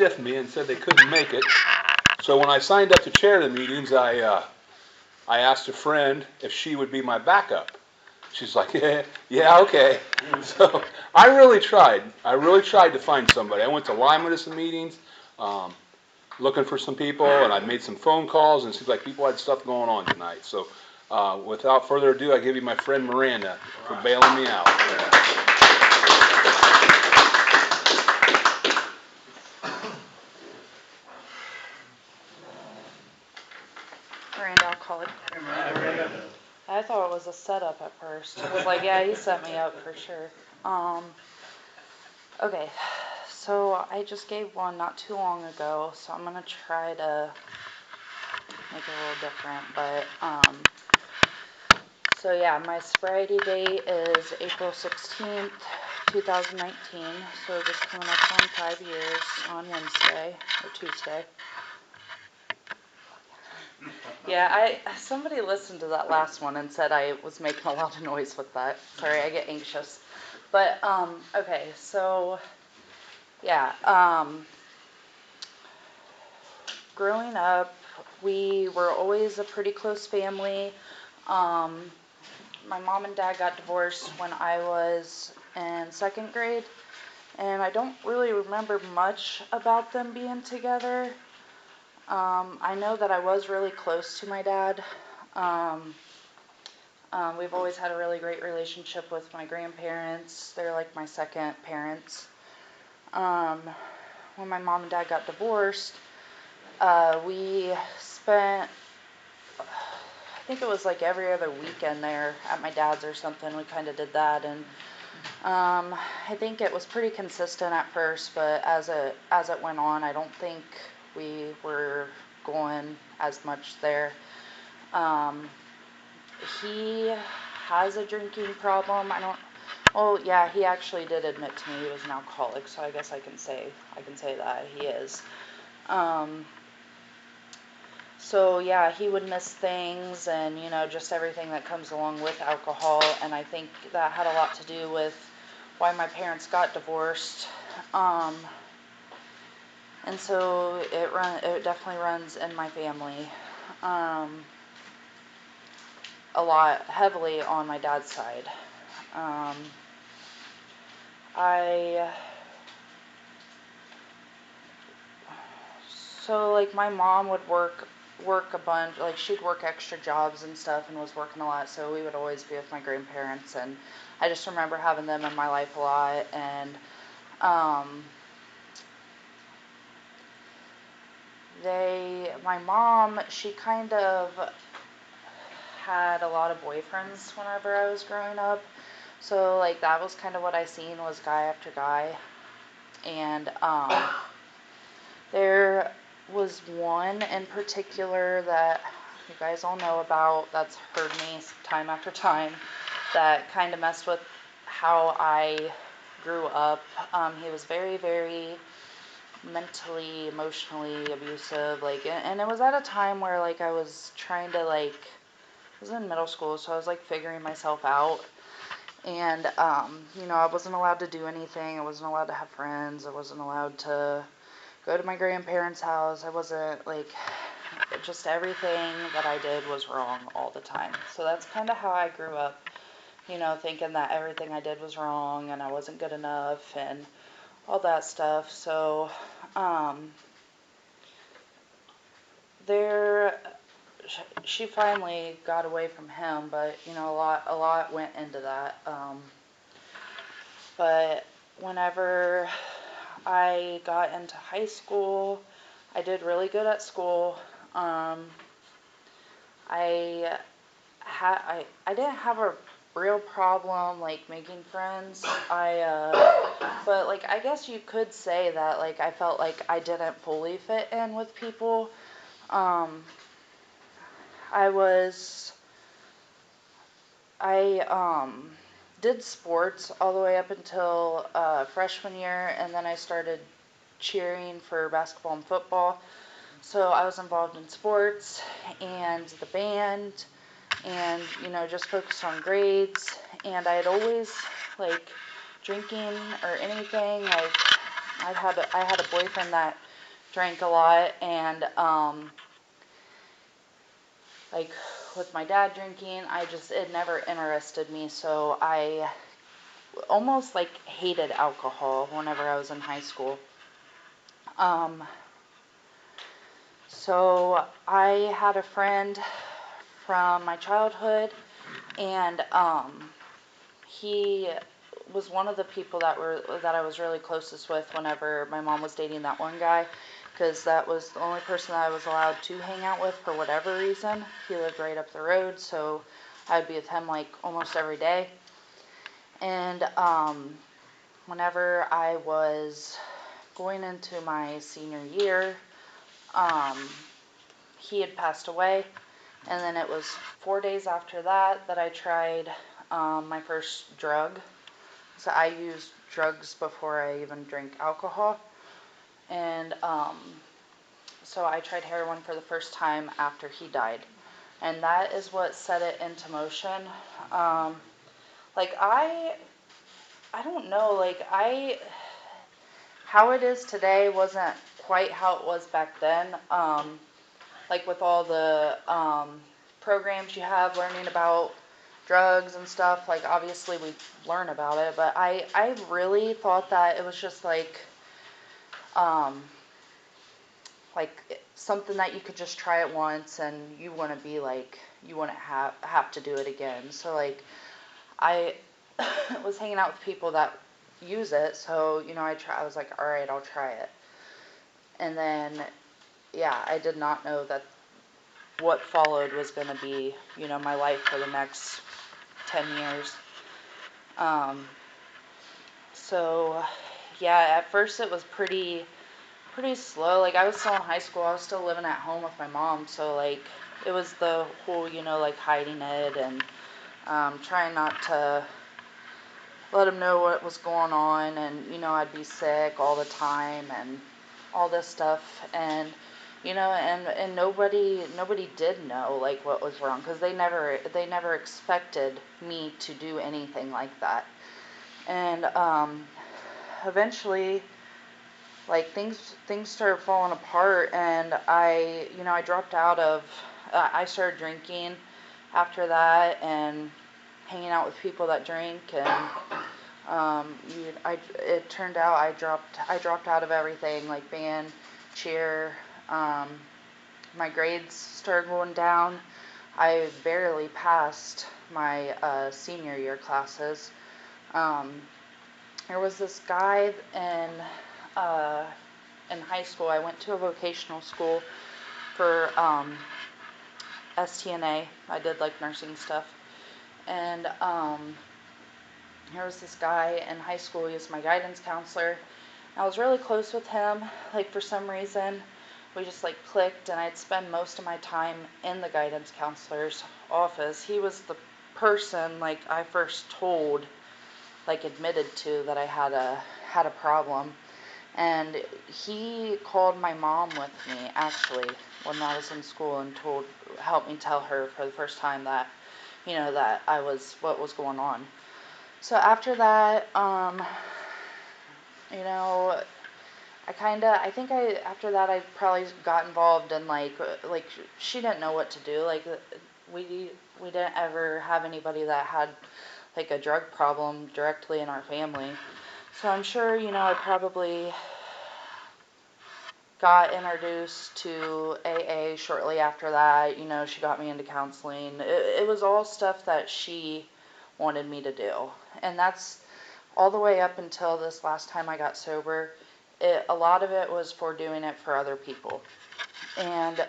stiffed me and said they couldn't make it. So when I signed up to chair the meetings, I asked a friend if she would be my backup. She's like, yeah, okay. So I really tried. I really tried to find somebody. I went to Lyman to some meetings, um, looking for some people, and I made some phone calls, and it seems like people had stuff going on tonight. So without further ado, I give you my friend Miranda for bailing me out. Miranda, I'll call it. I thought it was a setup at first. I was like, yeah, he set me up for sure. Okay, so I just gave one not too long ago, so I'm gonna try to make it a little different, but so yeah, my sobriety date is April 16th, 2019, so just coming up on 5 years on Wednesday, or Tuesday. Yeah, somebody listened to that last one and said I was making a lot of noise with that. Sorry, I get anxious. But, okay, so, yeah, growing up, we were always a pretty close family. My mom and dad got divorced when I was in 2nd grade, and I don't really remember much about them being together. I know that I was really close to my dad. We've always had a really great relationship with my grandparents. They're like my second parents. When my mom and dad got divorced, we spent, I think it was like every other weekend there at my dad's or something. We kind of did that, and I think it was pretty consistent at first, but as it went on, I don't think we were going as much there. He has a drinking problem. Yeah, he actually did admit to me he was an alcoholic, so I guess I can say that he is. So yeah, he would miss things and, just everything that comes along with alcohol, and I think that had a lot to do with why my parents got divorced. And so it definitely runs in my family. A lot heavily on my dad's side. So like my mom would work a bunch, like she'd work extra jobs and stuff and was working a lot, so we would always be with my grandparents, and I just remember having them in my life a lot. And my mom, she kind of had a lot of boyfriends whenever I was growing up, so like that was kind of what I seen, was guy after guy. And there was one in particular that you guys all know about, that's heard me time after time, that kind of messed with how I grew up. He was very, very mentally, emotionally abusive, and it was at a time where, I was trying to, I was in middle school, so I was, figuring myself out, and, I wasn't allowed to do anything. I wasn't allowed to have friends. I wasn't allowed to go to my grandparents' house. I wasn't, just everything that I did was wrong all the time. So that's kind of how I grew up, thinking that everything I did was wrong and I wasn't good enough and all that stuff. So, she finally got away from him, but, a lot went into that. But whenever I got into high school, I did really good at school. I didn't have a real problem making friends. But I guess you could say that I felt like I didn't fully fit in with people. I did sports all the way up until freshman year, and then I started cheering for basketball and football. So I was involved in sports and the band, and just focused on grades. And I had always drinking or anything. I had a boyfriend that drank a lot, and like with my dad drinking, it never interested me, so I almost like hated alcohol whenever I was in high school. Um, so I had a friend from my childhood, and he was one of the people that I was really closest with whenever my mom was dating that one guy, because that was the only person that I was allowed to hang out with for whatever reason. He lived right up the road, so I'd be with him like almost every day. And whenever I was going into my senior year, um, he had passed away, and then it was 4 days after that I tried my first drug. So I used drugs before I even drank alcohol, and so I tried heroin for the first time after he died, and that is what set it into motion. Like I don't know, how it is today wasn't quite how it was back then. Like with all the programs you have learning about drugs and stuff, like obviously we learn about it, but I really thought that it was just um, something that you could just try it once and you wouldn't be like, you wouldn't have to do it again. So like I was hanging out with people that use it, so I was like, all right, I'll try it. And then yeah, I did not know that what followed was going to be, my life for the next 10 years. So yeah, at first it was pretty slow. Like I was still in high school, I was still living at home with my mom, so like it was the whole, like hiding it and trying not to let him know what was going on, and I'd be sick all the time and all this stuff, and and nobody did know like what was wrong, because they never expected me to do anything like that. And eventually, like things started falling apart, and I dropped out of I started drinking after that, and hanging out with people that drink, and it turned out I dropped out of everything, like band, cheer. My grades started going down. I barely passed my senior year classes. Um, there was this guy uh, in high school. I went to a vocational school for STNA. I did like nursing stuff, and there was this guy in high school. He was my guidance counselor. I was really close with him. Like for some reason, we just like clicked, and I'd spend most of my time in the guidance counselor's office. He was the person like I first told, like admitted to, that I had a problem. And he called my mom with me actually when I was in school and helped me tell her for the first time that that what was going on. So after that, you know, after that I probably got involved in like she didn't know what to do. Like we didn't ever have anybody that had like a drug problem directly in our family. So I'm sure, I probably got introduced to AA shortly after that. She got me into counseling. It was all stuff that she wanted me to do. And that's all the way up until this last time I got sober. A lot of it was for doing it for other people. And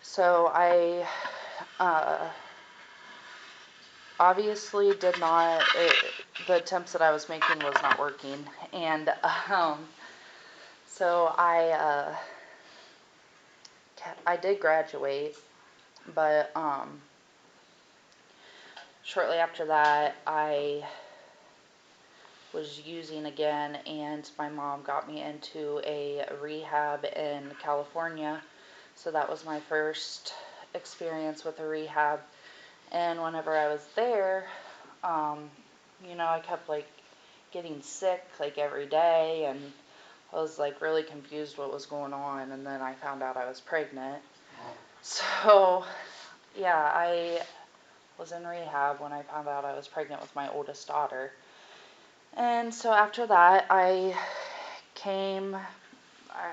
so I obviously did not, the attempts that I was making was not working. And so I did graduate, but shortly after that, I was using again, and my mom got me into a rehab in California. So that was my first experience with a rehab. And whenever I was there, I kept like getting sick like every day and I was like really confused what was going on, and then I found out I was pregnant. So, yeah, I was in rehab when I found out I was pregnant with my oldest daughter. And so after that, came,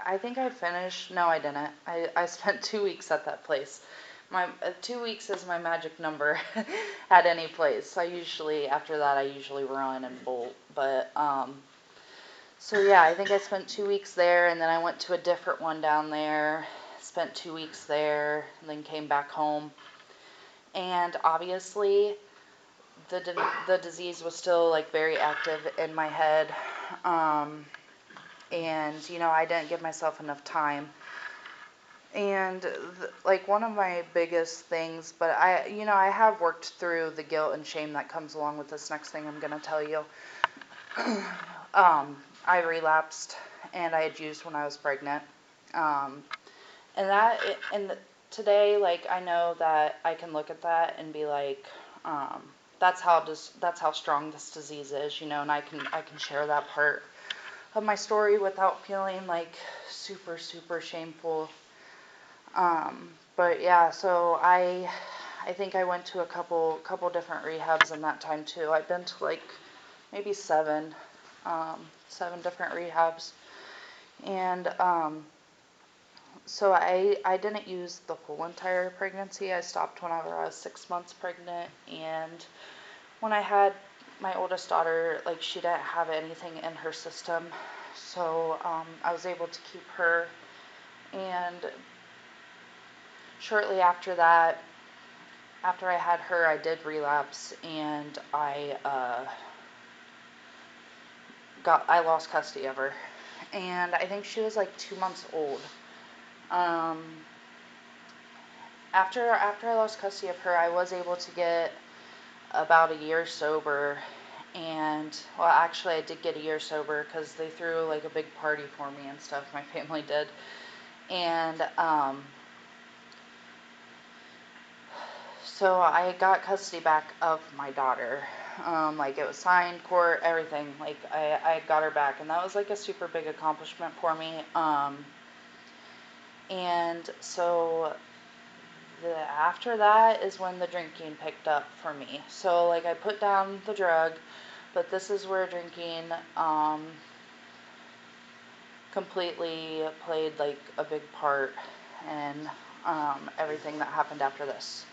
I think I finished, no, I didn't. I spent 2 weeks at that place. My 2 weeks is my magic number at any place. After that, I usually run and bolt. But, so yeah, I think I spent 2 weeks there, and then I went to a different one down there, spent 2 weeks there, and then came back home. And obviously, the disease was still like very active in my head. And I didn't give myself enough time. And like one of my biggest things, but I have worked through the guilt and shame that comes along with this next thing I'm going to tell you. I relapsed, and I had used when I was pregnant. And today, like, I know that I can look at that and be like, that's how strong this disease is, and I can share that part of my story without feeling like super, super shameful. But yeah, so I think I went to a couple different rehabs in that time too. I've been to like maybe seven different rehabs. And so I didn't use the whole entire pregnancy. I stopped whenever I was 6 months pregnant. And when I had my oldest daughter, like, she didn't have anything in her system. So I was able to keep her. And shortly after that, after I had her, I did relapse, and I lost custody of her. And I think she was like 2 months old. After I lost custody of her, I was able to get about a year sober. And, well, actually, I did get a year sober because they threw like a big party for me and stuff. My family did. And so I got custody back of my daughter. Like, it was signed, court, everything. Like, I got her back, and that was like a super big accomplishment for me. And so after that is when the drinking picked up for me. So, like, I put down the drug, but this is where drinking completely played like a big part in everything that happened after this.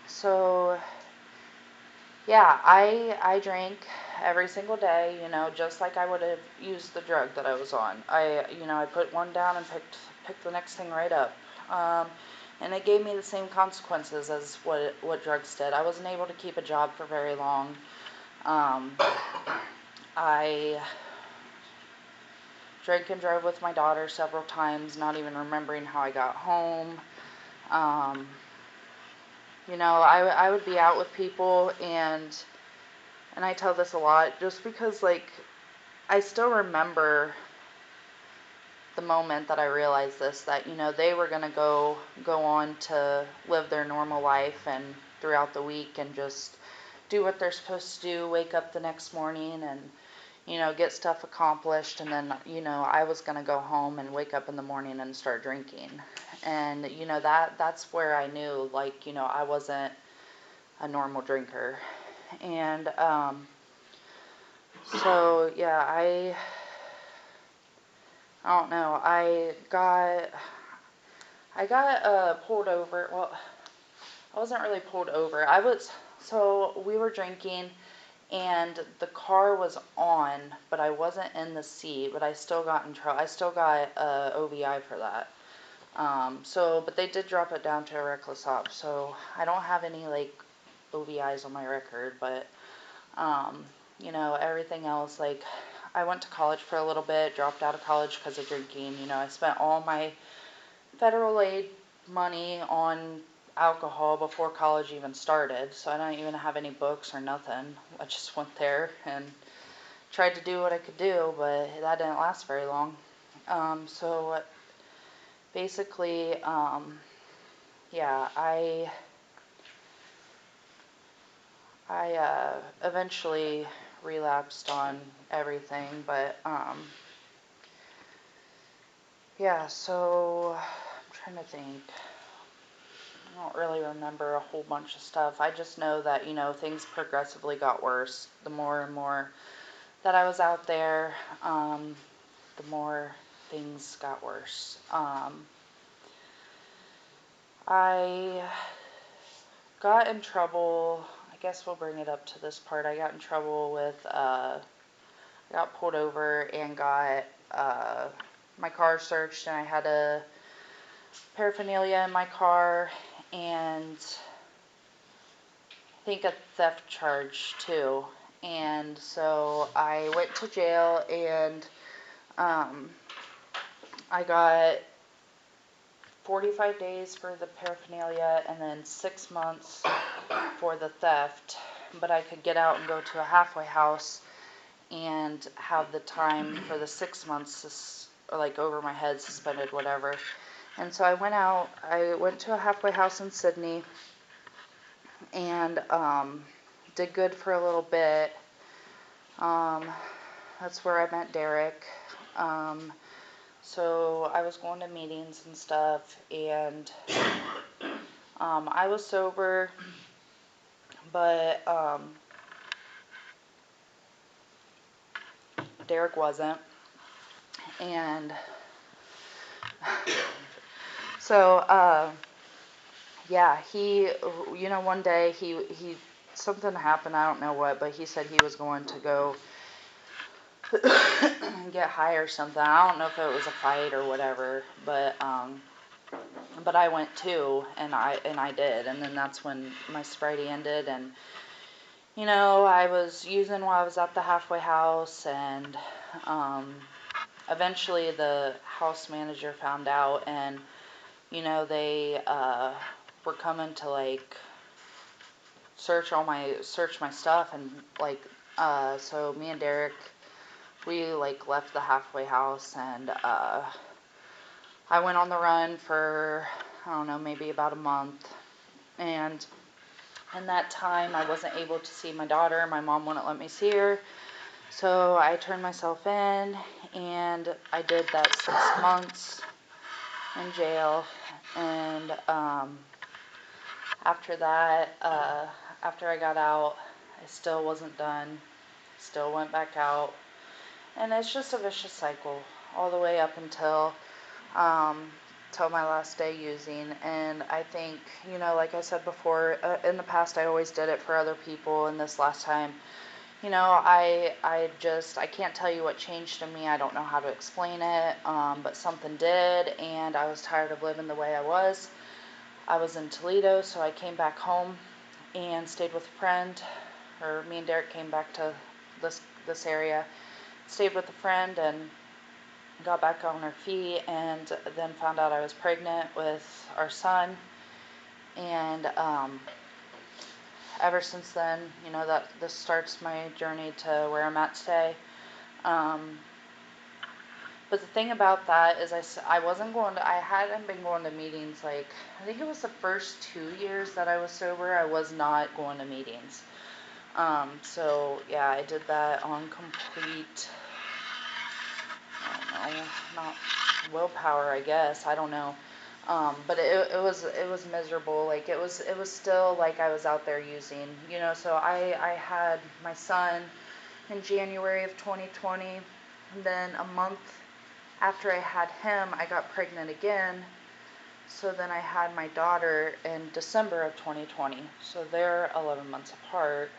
So yeah, I drank every single day, just like I would have used the drug that I was on. I put one down and picked the next thing right up. And it gave me the same consequences as what drugs did. I wasn't able to keep a job for very long. I drank and drove with my daughter several times, not even remembering how I got home. I would be out with people, and I tell this a lot just because, like, I still remember the moment that I realized this, that, they were going to go on to live their normal life and throughout the week and just do what they're supposed to do, wake up the next morning and, get stuff accomplished. And then, I was going to go home and wake up in the morning and start drinking. And, that's where I knew, like, I wasn't a normal drinker. And, so, yeah, I don't know. I got pulled over. Well, I wasn't really pulled over. So we were drinking, and the car was on, but I wasn't in the seat, but I still got in trouble. I still got OVI for that. But they did drop it down to a reckless op, so I don't have any, like, OVIs on my record, but, everything else, like, I went to college for a little bit, dropped out of college because of drinking. I spent all my federal aid money on alcohol before college even started, so I don't even have any books or nothing. I just went there and tried to do what I could do, but that didn't last very long. So basically, yeah, I eventually relapsed on everything, but, yeah, so, I'm trying to think. I don't really remember a whole bunch of stuff. I just know that, things progressively got worse. The more and more that I was out there, the more things got worse. I got in trouble. I guess we'll bring it up to this part. I got in trouble with, got pulled over and got, my car searched, and I had a paraphernalia in my car, and I think a theft charge too. And so I went to jail, and I got 45 days for the paraphernalia and then 6 months for the theft. But I could get out and go to a halfway house and have the time for the 6 months, like, over my head, suspended, whatever. And so I went to a halfway house in Sydney, and did good for a little bit. That's where I met Derek. So I was going to meetings and stuff, and I was sober, but Derek wasn't. And so yeah, one day he something happened, I don't know what, but he said he was going to go get high or something. I don't know if it was a fight or whatever, but I went too, and I did, and then that's when my sobriety ended. And I was using while I was at the halfway house, and eventually the house manager found out, and they were coming to, like, search my stuff, and, like, so me and Derek, we, like, left the halfway house, and I went on the run for, I don't know, maybe about a month. And in that time, I wasn't able to see my daughter. My mom wouldn't let me see her. So I turned myself in, and I did that 6 months in jail. And after that, after I got out, I still wasn't done. Still went back out. And it's just a vicious cycle all the way up until till my last day using. And I think, like I said before, in the past I always did it for other people, and this last time, I can't tell you what changed in me. I don't know how to explain it, but something did, and I was tired of living the way I was. I was in Toledo, so I came back home and stayed with a friend, or me and Derek came back to this area, stayed with a friend, and got back on our feet, and then found out I was pregnant with our son. And ever since then, that this starts my journey to where I'm at today. But the thing about that is I hadn't been going to meetings, like, I think it was the first 2 years that I was sober, I was not going to meetings. So yeah, I did that on complete, I don't know, not willpower, I guess, I don't know. But it was miserable. Like, it was still like I was out there using, so I had my son in January of 2020, and then a month after I had him, I got pregnant again. So then I had my daughter in December of 2020. So they're 11 months apart.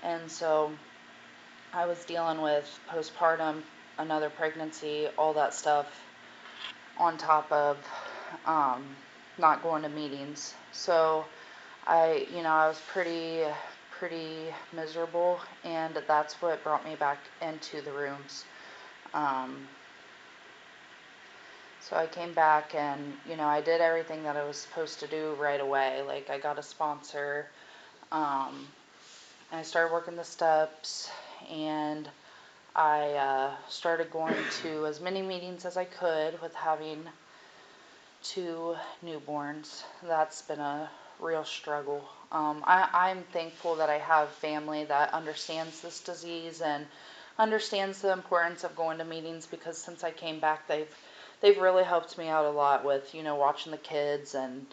And so I was dealing with postpartum, another pregnancy, all that stuff, on top of not going to meetings. So I was pretty miserable, and that's what brought me back into the rooms. So I came back, and I did everything that I was supposed to do right away. Like, I got a sponsor, and I started working the steps, and I started going to as many meetings as I could with having 2 newborns. That's been a real struggle. I'm thankful that I have family that understands this disease and understands the importance of going to meetings, because since I came back, they've really helped me out a lot with, watching the kids and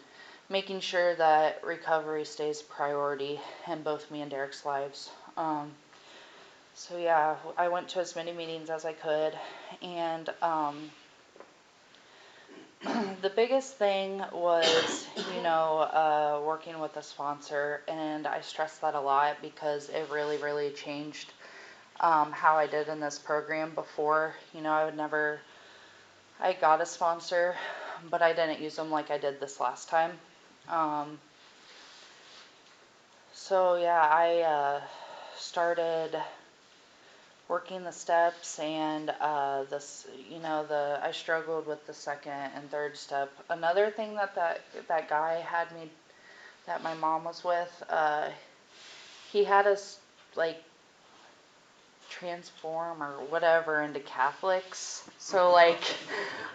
making sure that recovery stays a priority in both me and Derek's lives. So yeah, I went to as many meetings as I could, and the biggest thing was, working with a sponsor, and I stress that a lot because it really, really changed how I did in this program. Before, I got a sponsor, but I didn't use them like I did this last time. So yeah, I started working the steps, and I struggled with the second and third step. Another thing that guy had me, that my mom was with, he had us like transform or whatever into Catholics. So like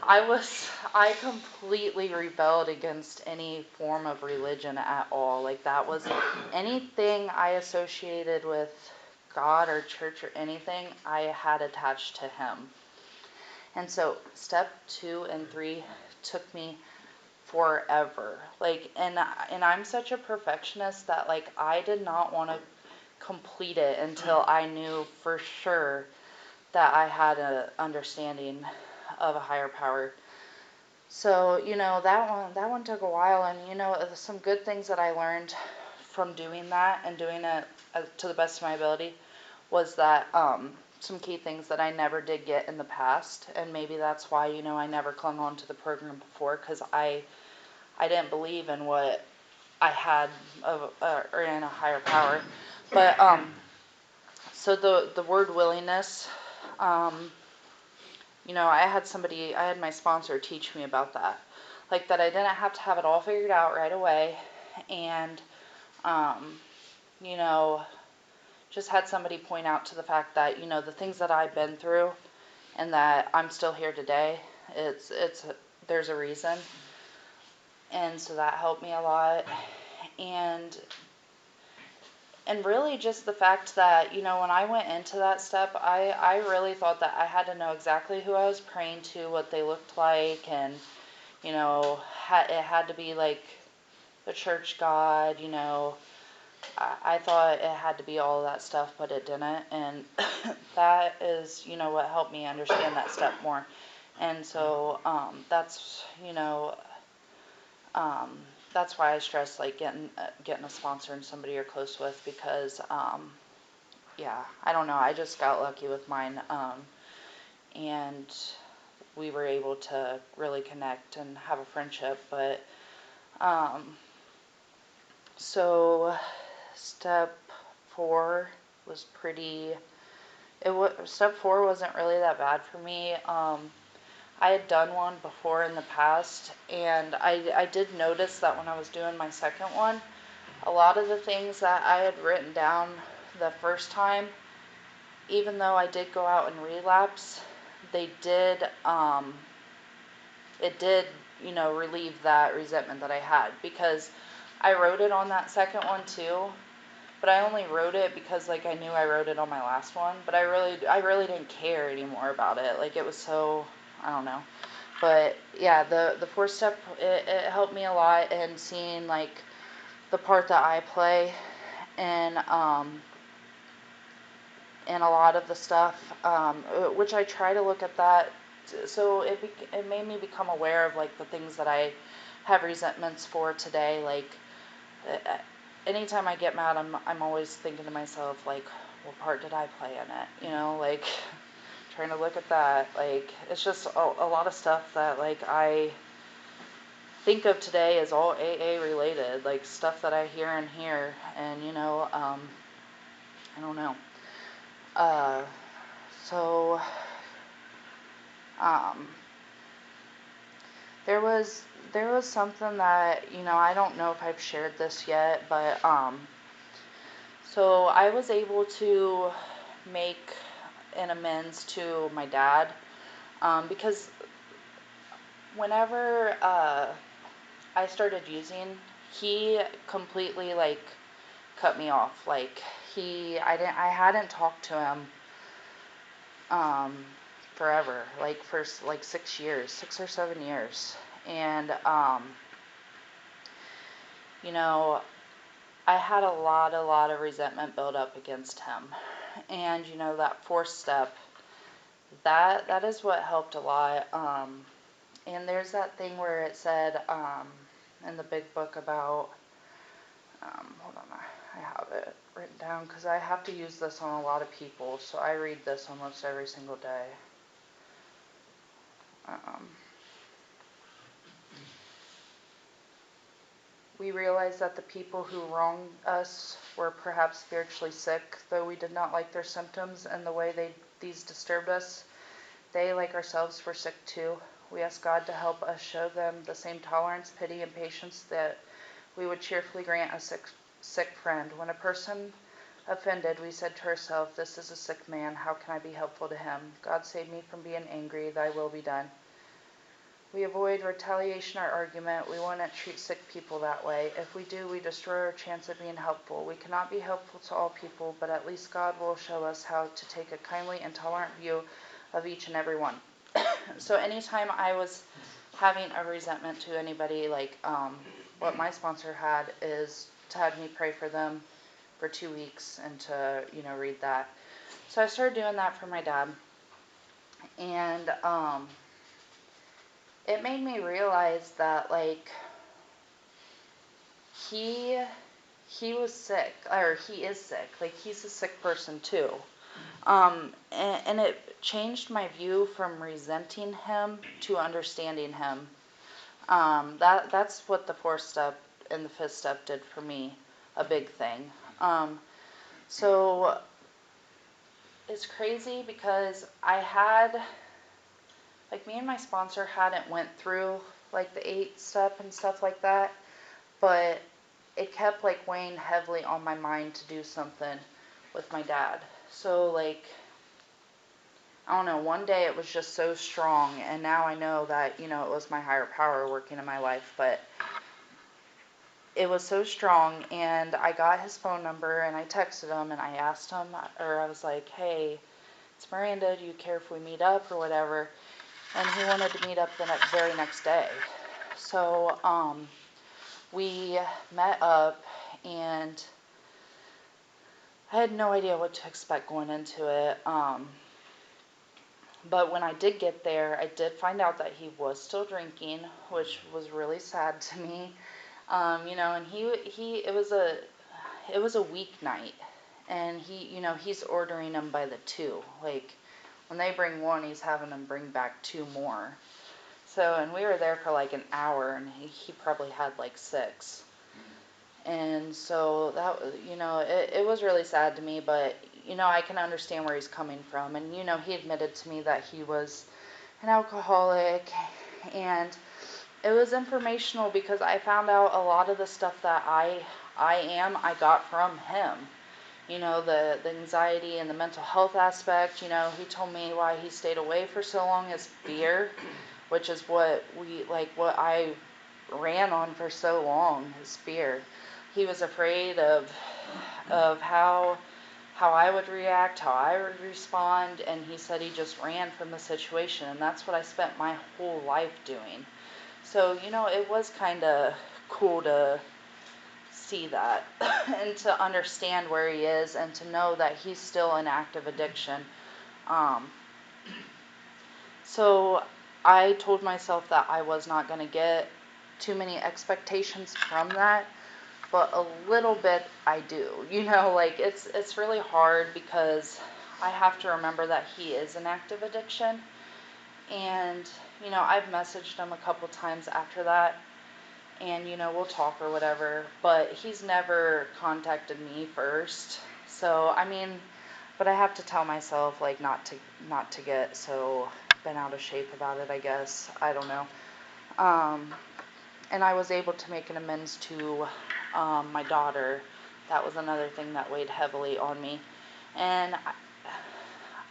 I completely rebelled against any form of religion at all. Like that was anything I associated with God or church or anything I had attached to him. And so step 2 and 3 took me forever. Like, and I'm such a perfectionist that like I did not want to complete it until I knew for sure that I had an understanding of a higher power. So, that one took a while, and some good things that I learned from doing that and doing it to the best of my ability was that some key things that I never did get in the past, and maybe that's why, I never clung on to the program before, because I didn't believe in what I had or in a higher power. But so the word willingness, I had my sponsor teach me about that, like that I didn't have to have it all figured out right away, and you know, just had somebody point out to the fact that the things that I've been through and that I'm still here today, it's there's a reason, and so that helped me a lot. And really just the fact that, when I went into that step, I really thought that I had to know exactly who I was praying to, what they looked like, and, it had to be like the church God, I thought it had to be all of that stuff, but it didn't. And that is, what helped me understand that step more. And so that's why I stress like getting a sponsor and somebody you're close with, because I don't know, I just got lucky with mine, and we were able to really connect and have a friendship. But so step 4 was step 4 wasn't really that bad for me. I had done one before in the past, and I did notice that when I was doing my second one, a lot of the things that I had written down the first time, even though I did go out and relapse, it did, relieve that resentment that I had, because I wrote it on that second one too, but I only wrote it because like I knew I wrote it on my last one, but I really didn't care anymore about it. Like it was so, I don't know. But yeah, the 4th step, it helped me a lot in seeing like the part that I play and a lot of the stuff, which I try to look at that. So it made me become aware of like the things that I have resentments for today. Like anytime I get mad, I'm always thinking to myself like, what part did I play in it? Like trying to look at that. Like it's just a lot of stuff that like I think of today as all AA related, like stuff that I hear in here, and I don't know. So there was something that I don't know if I've shared this yet, but so I was able to make an amends to my dad, because whenever I started using, he completely, like, cut me off. Like, I hadn't talked to him, um, forever, like, for, like, 6 years, 6 or 7 years. And, you know, I had a lot of resentment built up against him. And, that fourth step, that is what helped a lot. And there's that thing where it said, in the big book about, hold on, I have it written down because I have to use this on a lot of people, so I read this almost every single day. We realized that the people who wronged us were perhaps spiritually sick, though we did not like their symptoms and the way these disturbed us. They, like ourselves, were sick too. We asked God to help us show them the same tolerance, pity, and patience that we would cheerfully grant a sick friend. When a person offended, we said to ourselves, "This is a sick man. How can I be helpful to him? God save me from being angry. Thy will be done." We avoid retaliation or argument. We want to treat sick people that way. If we do, we destroy our chance of being helpful. We cannot be helpful to all people, but at least God will show us how to take a kindly and tolerant view of each and every one. So anytime I was having a resentment to anybody, like, what my sponsor had is to have me pray for them for 2 weeks and to, read that. So I started doing that for my dad. And, it made me realize that, like, he was sick, or he is sick. Like, he's a sick person too. And it changed my view from resenting him to understanding him. That's what the fourth step and the fifth step did for me, a big thing. So it's crazy because me and my sponsor hadn't went through, like, the 8-step and stuff like that, but it kept, like, weighing heavily on my mind to do something with my dad. So, like, I don't know, one day it was just so strong, and now I know that, it was my higher power working in my life, but it was so strong, and I got his phone number, and I texted him, and I asked him, or I was like, "Hey, it's Miranda, do you care if we meet up, or whatever?" And he wanted to meet up the very next day. So, we met up, and I had no idea what to expect going into it. But when I did get there, I did find out that he was still drinking, which was really sad to me. And it was a weeknight, and he's ordering them by the 2. Like, when they bring one, he's having them bring back 2 more. So, and we were there for like an hour, and he probably had like 6. And so that, it was really sad to me, but, I can understand where he's coming from. And, he admitted to me that he was an alcoholic, and it was informational because I found out a lot of the stuff that I got from him. The anxiety and the mental health aspect. He told me why he stayed away for so long is fear, which is what I ran on for so long, is fear. He was afraid of how I would react, how I would respond, and he said he just ran from the situation, and that's what I spent my whole life doing. So, it was kind of cool to see that and to understand where he is and to know that he's still in active addiction. So I told myself that I was not going to get too many expectations from that, but a little bit I do. Like, it's really hard because I have to remember that he is an active addiction. And, I've messaged him a couple times after that, and, we'll talk or whatever, but he's never contacted me first. So, but I have to tell myself, like, not to get so bent out of shape about it, I guess. I don't know. And I was able to make an amends to my daughter. That was another thing that weighed heavily on me. And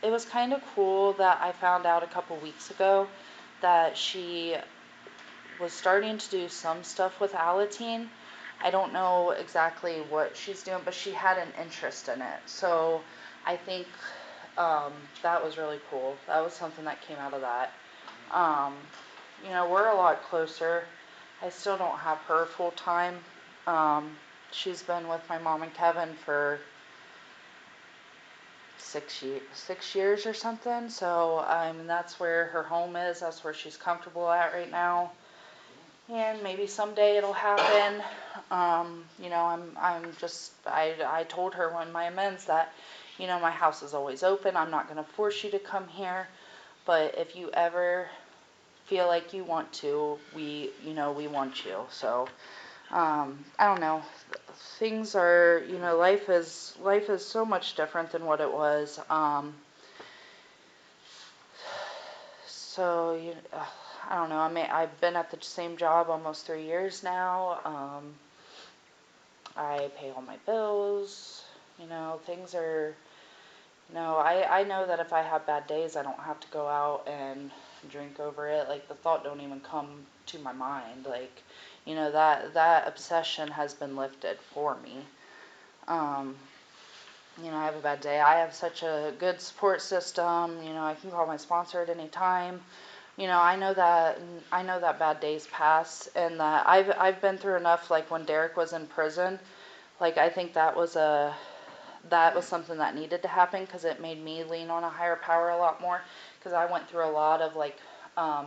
it was kind of cool that I found out a couple weeks ago that she was starting to do some stuff with Alateen, I don't know exactly what she's doing, but she had an interest in it. So I think that was really cool. That was something that came out of that. Um, we're a lot closer. I still don't have her full time. Um, she's been with my mom and Kevin for 6 years or something. So I mean, that's where her home is. That's where she's comfortable at right now. And maybe someday it'll happen. I told her when my amends that, my house is always open. I'm not going to force you to come here. But if you ever feel like you want to, we want you. So, I don't know. Things are, life is so much different than what it was. So, I don't know. I mean, I've been at the same job almost 3 years now. I pay all my bills. Things are. I know that if I have bad days, I don't have to go out and drink over it. Like, the thought don't even come to my mind. Like, that obsession has been lifted for me. Um, I have a bad day. I have such a good support system. I can call my sponsor at any time. I know that bad days pass, and that I've been through enough. Like when Derek was in prison, like I think that was something that needed to happen because it made me lean on a higher power a lot more. Because I went through a lot of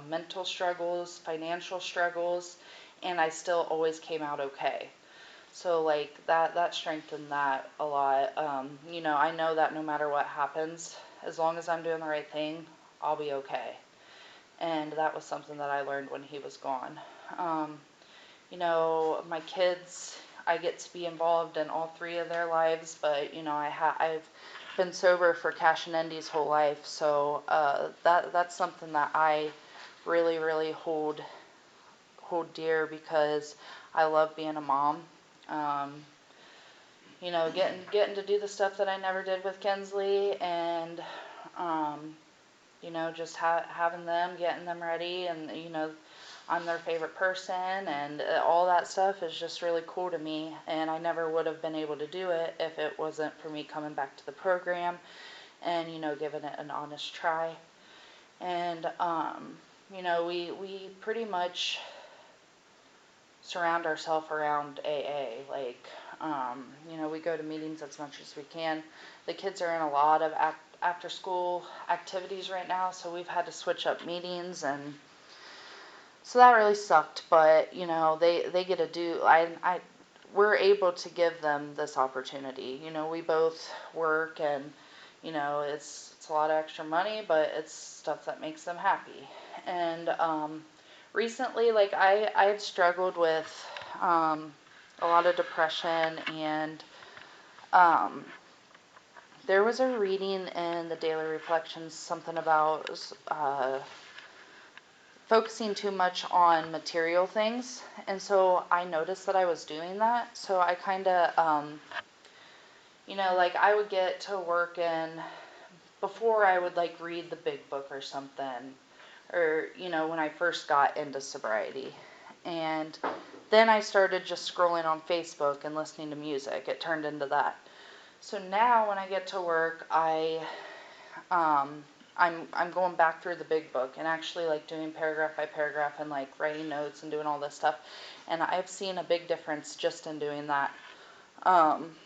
mental struggles, financial struggles, and I still always came out okay. So like that strengthened that a lot. I know that no matter what happens, as long as I'm doing the right thing, I'll be okay. And that was something that I learned when he was gone. Um, my kids, I get to be involved in all three of their lives, but I've been sober for Cash and Andy's whole life, so that's something that I really, really hold dear because I love being a mom. Um, getting to do the stuff that I never did with Kinsley, and um, just having them, getting them ready, and I'm their favorite person, and all that stuff is just really cool to me. And I never would have been able to do it if it wasn't for me coming back to the program and giving it an honest try. And we pretty much surround ourselves around AA. Like, we go to meetings as much as we can. The kids are in a lot of after school activities right now, so we've had to switch up meetings, and so that really sucked. But they get to do. We're able to give them this opportunity. We both work, and it's a lot of extra money, but it's stuff that makes them happy. And recently, like I had struggled with a lot of depression, and um, there was a reading in the Daily Reflections, something about focusing too much on material things, and so I noticed that I was doing that. So I kind of, like I would get to work, and before I would like read the big book or something, or when I first got into sobriety, and then I started just scrolling on Facebook and listening to music. It turned into that. So now when I get to work, I'm going back through the big book and actually like doing paragraph by paragraph and like writing notes and doing all this stuff. And I've seen a big difference just in doing that. Um,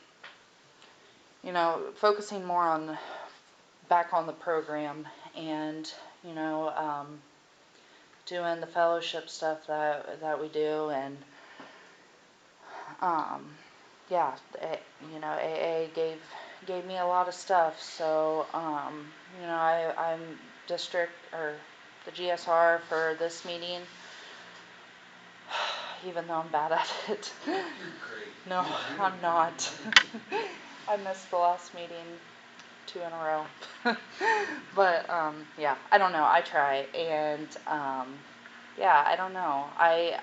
focusing more on back on the program, and doing the fellowship stuff that we do, and um, yeah, AA gave me a lot of stuff. So I'm district or the GSR for this meeting, even though I'm bad at it. You're great. No, I'm not. I missed the last meeting 2 in a row. But yeah, I don't know. I try, and yeah, I don't know. I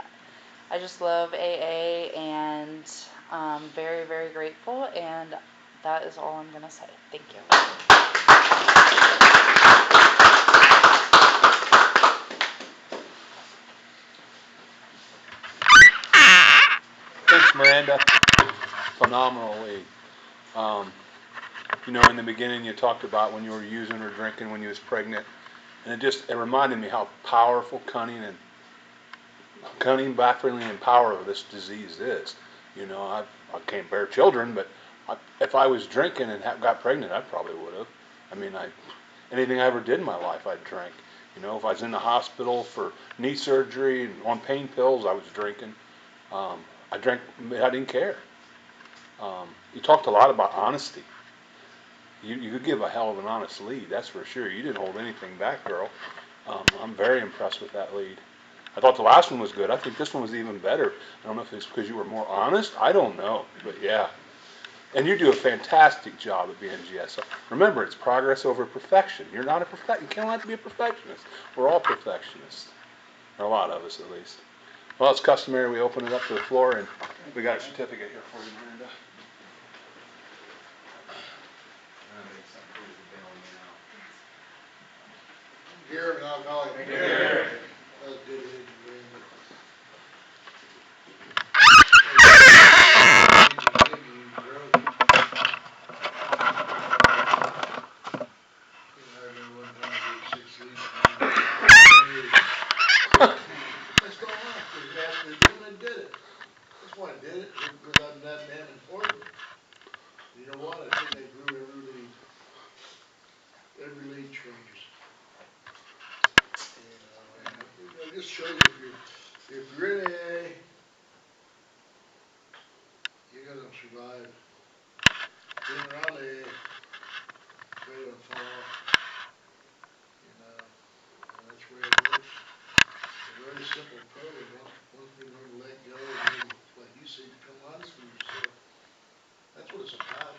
just love AA, and very, very grateful, and that is all I'm gonna say. Thank you. Thanks, Miranda, phenomenal lead. Um, in the beginning you talked about when you were using or drinking when you was pregnant, and it reminded me how powerful, baffling, and powerful this disease is. I can't bear children, but if I was drinking and got pregnant, I probably would have. I mean, anything I ever did in my life, I drank. If I was in the hospital for knee surgery and on pain pills, I was drinking. Um, I drank. I didn't care. You talked a lot about honesty. You could give a hell of an honest lead, that's for sure. You didn't hold anything back, girl. I'm very impressed with that lead. I thought the last one was good. I think this one was even better. I don't know if it's because you were more honest. I don't know, but yeah. And you do a fantastic job at being GSO. Remember, it's progress over perfection. You're not a perfect. You can't have to be a perfectionist. We're all perfectionists, or a lot of us at least. Well, it's customary. We open it up to the floor, and we got a certificate here for you, Miranda. Here, an alcoholic. Here. That was good, Miranda. I remember one time I did 6 leads. Let's go on. They asked me to do it, and I did it. That's why I did it, because I'm that damn important. You know what? I think I grew every lead. Every lead changes. It just shows if you're in AA, you're gonna survive. Being around AA, you're gonna fall off. And that's the way it works. It's a very simple program. Once we learn to let go, and like you said, become honest with yourself. That's what it's about.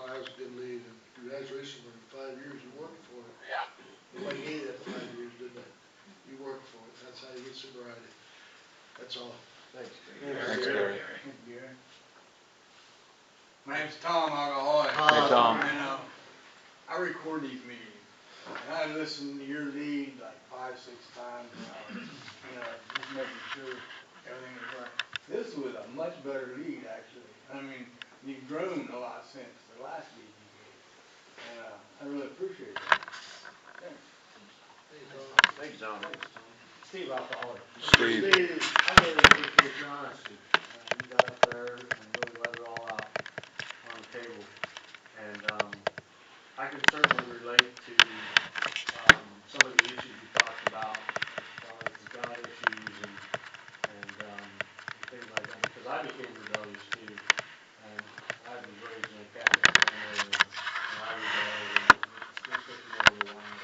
That was a good lead, and congratulations on your 5 years. You worked for it. Yeah. Nobody gave you that 5 years, did they? You worked for it. That's how you get sobriety. That's all. Thanks, Gary. Thanks, Gary. My name's Tom, alcoholic. Hey, Tom. I record these meetings, and I listen to your lead like 5, 6 times now. Just making sure everything is right. This was a much better lead, actually. I mean, you've grown a lot since the last lead you gave, and I really appreciate that. Thanks. Thanks, Tom. Steve, alcoholic. Steve. I really appreciate your honesty. You got up there and really let it all out on the table. And I can certainly relate to some of the issues you talked about as far as the God issues and things like that. Because I became rebellious too. And I was raised in a Catholic family and I rebelled and it took me a little while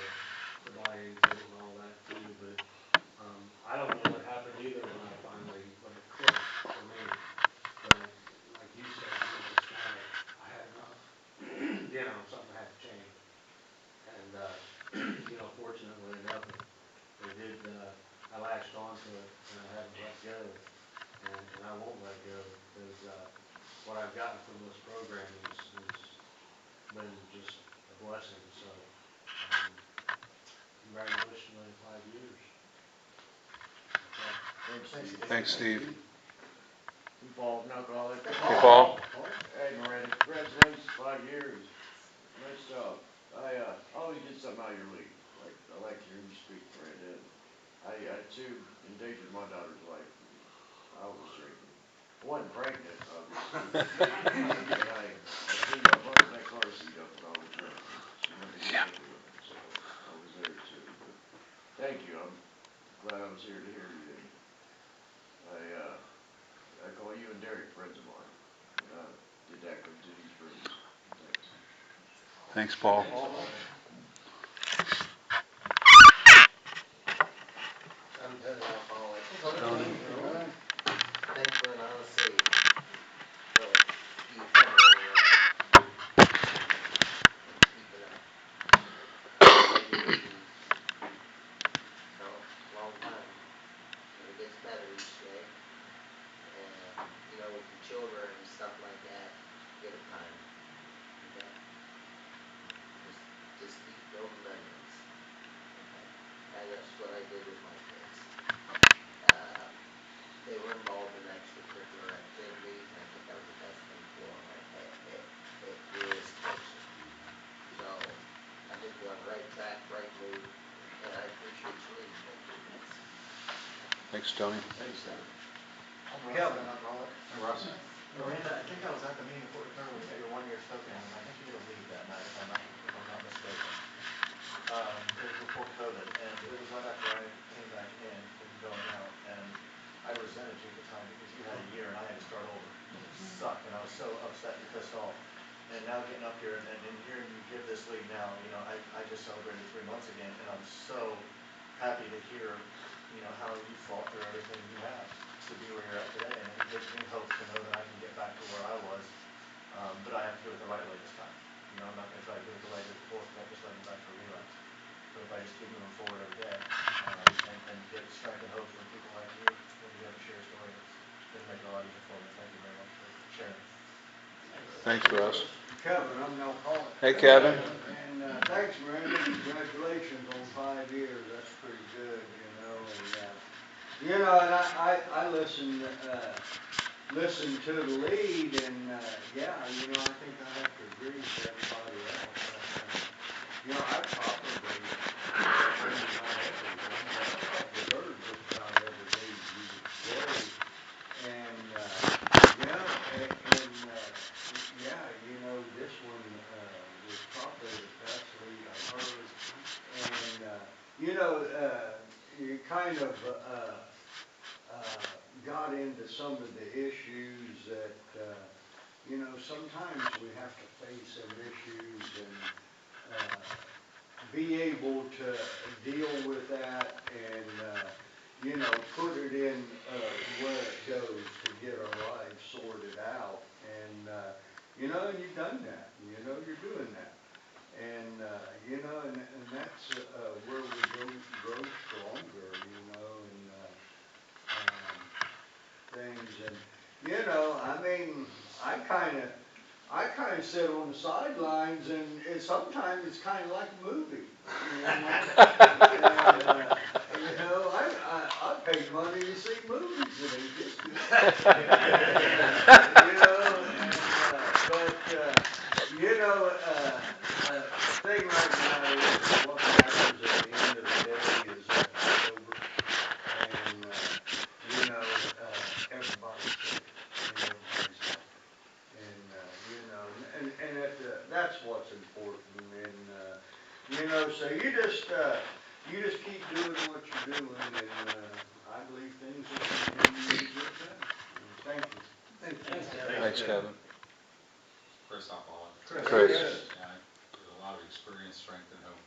to buy into it and all that too. But I don't know what happened either when it clicked for me. But like you said, it's kind of like I had enough. Something had to change. And fortunately enough, it did. I latched onto it and I haven't let go. And I won't let go because what I've gotten from this program has been just a blessing. So congratulations on your 5 years. Thanks, Steve. Paul, an alcoholic. Hey, Paul. Hey, Miranda. Congratulations, 5 years. Nice job. I always get something out of your lead. I like to hear you speak, Miranda. I too endangered my daughter's life. I was drinking. I wasn't pregnant, obviously. But I seen my butt in that car seat up when I was drunk. She wanted to get into it, so I was there too. But thank you. I'm glad I was here to hear you. And I call you and Derek friends of mine. And I did that come to these rooms. Thanks. Thanks, Paul. I'm Tony Alcoholic. Tony. Thanks for an honest lead. Really, you phenomenal. Keep it up. You're gonna be, long time. And it gets better each day. And, with your children and stuff like that, give it time. Okay? Just keep building memories. Okay? And that's what I did with my kids. right track, right move, and I appreciate your lead. Thank you. Thanks, Tony. Thanks, sir. I'm Russ, Kevin. and I'm Rollick. Russ. Miranda, I think I was at the meeting before the we got your one-year token, and I think you had a leave that night, if I'm not mistaken. It was before COVID, and it was right after I came back in from going out, and I resented you at the time because you had a year and I had to start over. And it sucked, and I was so upset and pissed off. And now getting up here and hearing you give this lead now, I just celebrated 3 months again, and I'm so happy to hear, how you fought through everything you have to be where you're at today, and it gives me hope to know that I can get back to where I was, but I have to do it the right way this time. I'm not gonna try to do it the way I did before, because that just led me back to a relapse. But if I just keep moving forward every day, and get strength and hope from people like you, when you ever share a story, it's gonna make it a lot easier for me. Thank you very much for sharing. Thanks, Russ. Kevin, I'm now calling. Hey, Kevin. And, thanks, Miranda, congratulations on 5 years, that's pretty good, and I listened to the lead, and, yeah, I think I have to agree with everybody else. I probably, maybe not everyone, but I've deserved just about every lead you gave. And, yeah, this one, was probably the best lead I've heard. And, you kind of, got into some of the issues that, sometimes we have to face some issues and, be able to deal with that and, put it in, where it goes to get our lives sorted out. And, and you've done that, you're doing that. And, and that's, where we grow stronger, and, things. And, I mean, I kind of sit on the sidelines, and sometimes it's kind of like a movie. And, I paid money to see movies, and they just good. The thing right now is what matters at the end of the day is that we're sober, and, everybody's safe, and everybody's healthy. And, that's what's important. And, so you just keep doing what you're doing, and, I believe things will continue to get better. And thank you. Thanks, Kevin. Chris Alcoholic. Chris. Yeah, there's a lot of experience, strength, and hope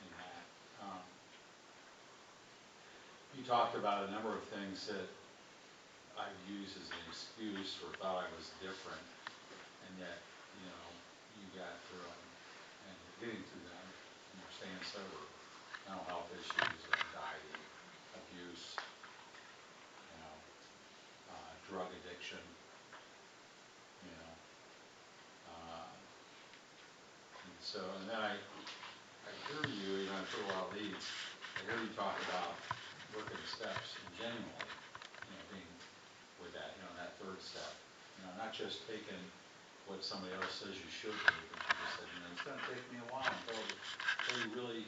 in that. You talked about a number of things that I've used as an excuse or thought I was different, and yet, you got through them, and you're getting through them, and you're staying sober. Mental health issues, anxiety, abuse, drug addiction, you know. And then I hear you, I put a lot of leads, I hear you talk about working the steps and genuinely, being with that, that third step. Not just taking what somebody else says you should do, but you just said, it's going to take me a while until you really,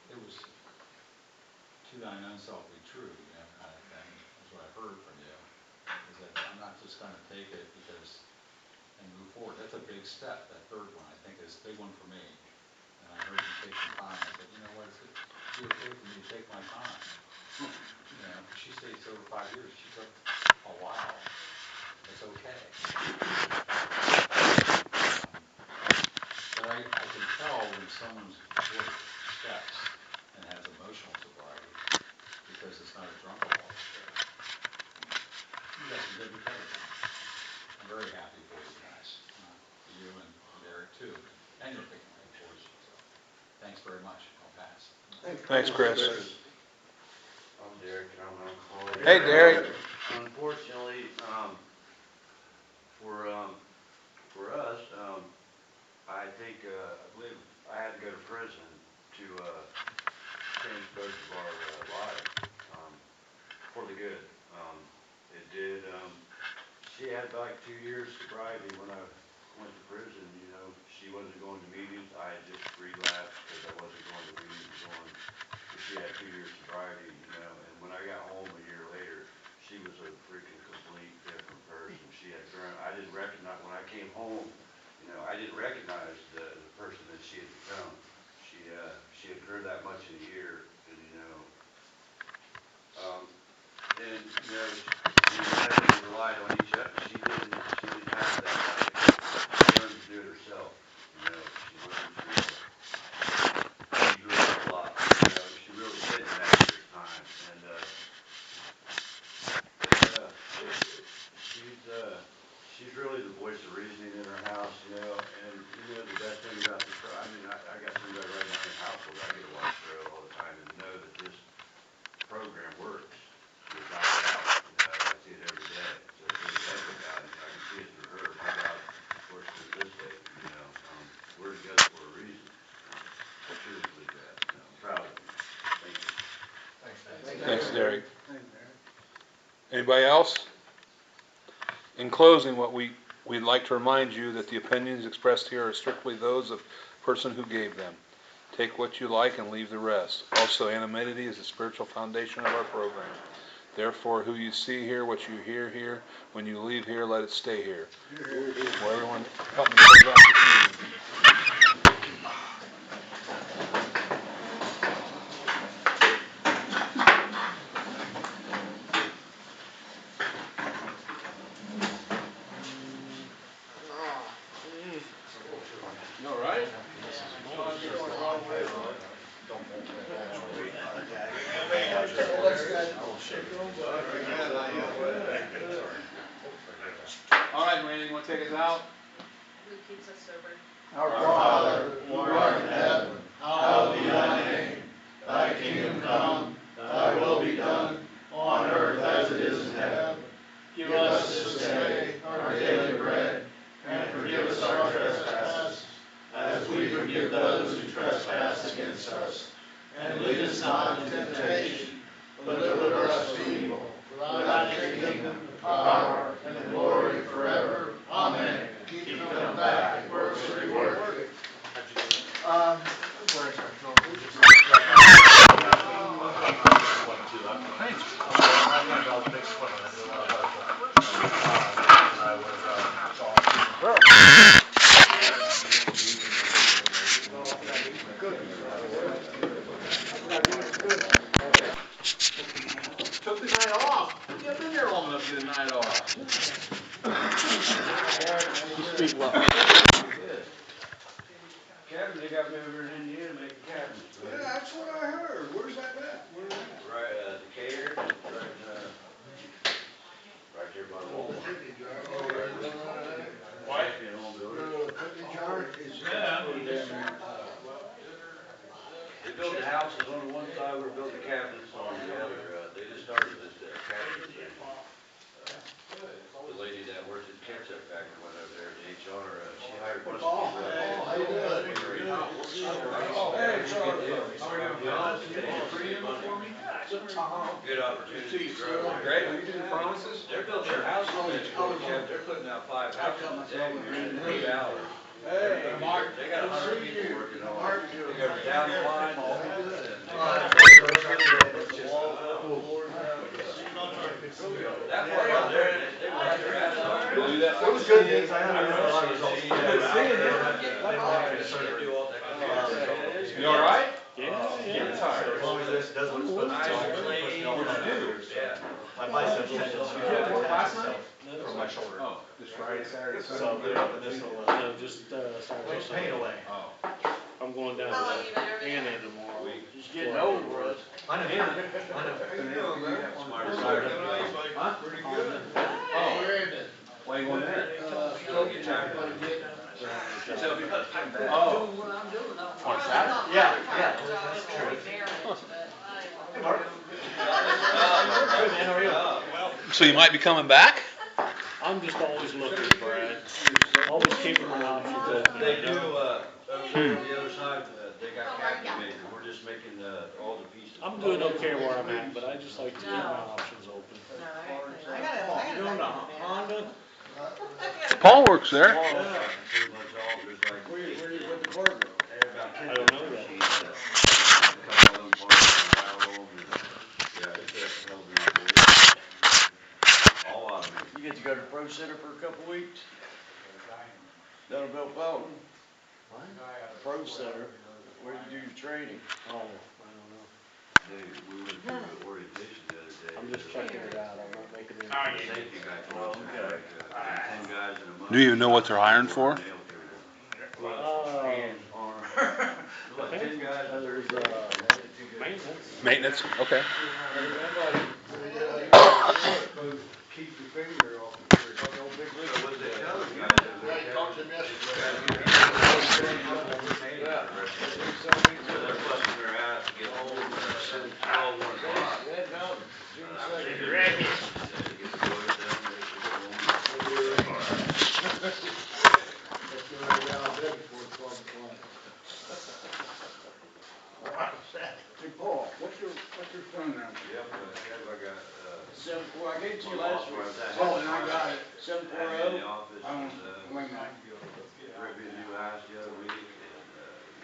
it was to thine own self be true, kind of thing. That's what I heard from you, is that I'm not just going to take it and move forward. That's a big step, that third one. I think is a big one for me. And I heard you take some time. I said, you know what, it's okay for me to take my time. She stayed sober 5 years. She took a while. It's okay. But I can tell when someone's worked steps and has emotional sobriety because it's not a drunk alcoholic there. You got some good recovery time. I'm very happy for you guys. You and Derek too. And your family, of course. So, thanks very much. I'll pass. Thanks, Chris. I'm Derek, and I'm an alcoholic. Hey, Derek. Unfortunately, for us, I think, I believe I had to go to prison to, change both of our, lives, for the good. It did, she had like 2 years sobriety when I went to prison, She wasn't going to meetings. I had just relapsed because I Anybody else? In closing, we'd like to remind you that the opinions expressed here are strictly those of the person who gave them. Take what you like and leave the rest. Also, anonymity is the spiritual foundation of our program. Therefore, who you see here, what you hear here, when you leave here, let it stay here. Will everyone help me close out this meeting? You all right? All right, Miranda, you want to take us out? Who keeps us sober? Our Father, who art in heaven, hallowed be thy name. Thy kingdom come, thy will be done, on earth as it is in heaven. Give us this day our daily bread, and forgive us our trespasses, as we forgive those who trespass against us. And lead us not into temptation, but deliver us from evil. For thine is the kingdom, the power, and the glory forever. Amen. Keep coming back, it works for your work. Where's our phone? Thanks. I was a big swimmer. I did a lot of I Took the night off. You've been there long enough to get a night off. You speak well. Cabin, they got me over in Indiana making cabins. Yeah, that's what I heard. Where's that at? Where's that? Right, Decatur, right there by the wall. Cookie jar. Oh, yeah, you don't run out of that? What? You know, builder. Cookie jar is. They built the houses on the one side, we're building cabinets on the other. They just started this cabinet thing. The lady that works at the ketchup factory went over there, the HR, she hired a bunch of people. How you doing? Hey, Charlie. Good opportunity to grow. Great, will you do the promises? They're building their houses, they're putting out 5 houses a day in 8 hours. Hey, Mark. They got 100 people working on it. They go down the line. That part out there, they were out there asking. You'll do that for It was good news. I had a lot of results. Good seeing you. Do all that. You all right? As long as this does what it's supposed to do. Yeah. My biceps tendon to attach itself from my shoulder. Oh, this Friday, Saturday, So Sunday? this will Just pain away. Oh. I'm going down to Anna tomorrow. He's getting old, Russ. I know. Huh? Pretty good. Oh, Brandon. why you going there? Oh. Oh. On Saturday? Yeah, that's true. Hey, Mark. Good, man. How are you? So you might be coming back? I'm just always looking, Brad. Always keeping my options open. They do, over on the other side, they got captivated. We're just making all the pieces. I'm doing okay where I'm at, but I just like to keep my options open. You own a Honda? Paul works there. Pretty much all, there's like. Where you put the cargo? About 10 I don't know that. couple of them parts and barrel them and, yeah, it's a hell of a operation. All automated. You get to go to Pro Center for a couple weeks? Down in Bell Fountain? Pro Center, where you do your training. Oh, I don't know. Dude, we went through the orientation the other day. I'm just checking it out. I'm not making any. The safety guy told us, like, 10 guys in a month. Do you know what they're hiring for? Hands, arms. Like 10 guys. There's maintenance. Maintenance, okay. Keep your finger off the trigger. So what they tell us, guys, is I talked to him yesterday. so they're busting their ass to get home, 12, 1 o'clock. Red Mountain, June second. They get the boys down there, they get home. Let's go right down there before 12 o'clock. Hey, Paul, what's your phone number? Yep, Kev, I got, I gave it to my you boss last when week. I was at Oh, his and I got apartment, it. Seven four had me in oh. the office, I and, don't, wait a minute. read me a new house the other week, and,